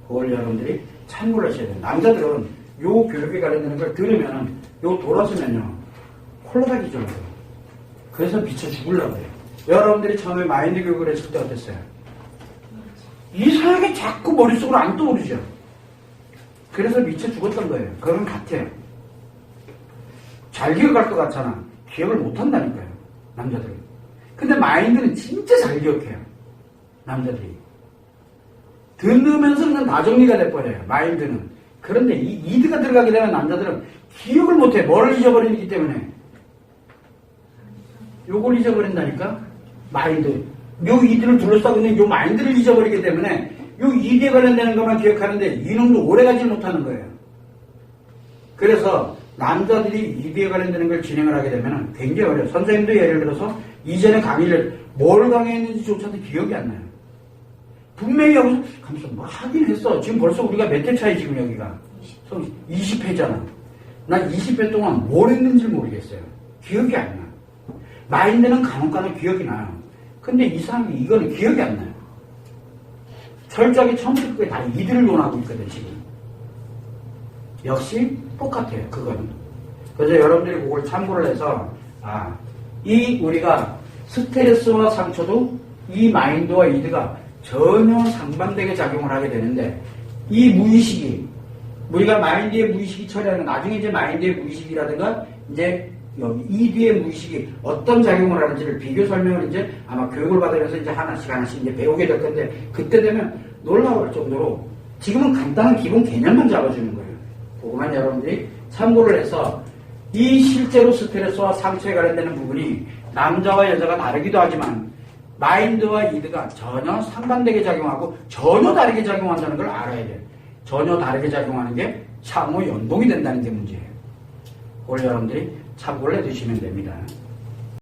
그걸 여러분들이 참고를 하셔야 돼요. 남자들은 요 교육에 관련되는 걸 들으면 요 돌아서면요 콜라닥이 좀 해요. 그래서 미쳐 죽으려고 해요. 여러분들이 처음에 마인드 교육을 했을 때 어땠어요? 이상하게 자꾸 머릿속으로 안 떠오르죠. 그래서 미쳐 죽었던 거예요. 그건 같아요. 잘 기억할 것 같잖아. 기억을 못 한다니까요. 남자들은. 근데 마인드는 진짜 잘 기억해요. 남자들이. 듣으면서 그냥 다 정리가 돼버려요. 마인드는. 그런데 이 이드가 들어가게 되면 남자들은 기억을 못해. 뭐를 잊어버리기 때문에. 요걸 잊어버린다니까? 마인드. 요 이드를 둘러싸고 있는 요 마인드를 잊어버리기 때문에 요 이드에 관련되는 것만 기억하는데 이놈도 오래가지 못하는 거예요. 그래서 남자들이 이드에 관련되는 걸 진행을 하게 되면 굉장히 어려워요. 선생님도 예를 들어서 이전에 강의를 뭘 강의했는지조차도 기억이 안 나요. 분명히 여기서 가면서 뭐 하긴 했어. 지금 벌써 우리가 몇 회 차이 지금 여기가 20회잖아. 난 20회 동안 뭘 했는지 모르겠어요. 기억이 안 나. 마인드는 간혹가다 기억이 나요. 근데 이상하게 이거는 기억이 안 나요. 철저하게 처음부터 끝까지 다 이들을 논하고 있거든 지금. 역시 똑같아요. 그거는. 그래서 여러분들이 그걸 참고를 해서 이 우리가 스트레스와 상처도 이 마인드와 이드가 전혀 상반되게 작용을 하게 되는데 이 무의식이 우리가 마인드의 무의식이 처리하는 나중에 이제 마인드의 무의식이라든가 이제 여기 이드의 무의식이 어떤 작용을 하는지를 비교 설명을 이제 아마 교육을 받으면서 이제 하나씩 이제 배우게 될 건데 그때 되면 놀라울 정도로 지금은 간단한 기본 개념만 잡아주는 거예요. 그것만 여러분들이 참고를 해서 이 실제로 스트레스와 상처에 관련되는 부분이 남자와 여자가 다르기도 하지만 마인드와 이드가 전혀 상반되게 작용하고 전혀 다르게 작용한다는 걸 알아야 돼요. 전혀 다르게 작용하는 게 상호 연동이 된다는 게 문제예요. 그걸 여러분들이 참고를 해두시면 됩니다.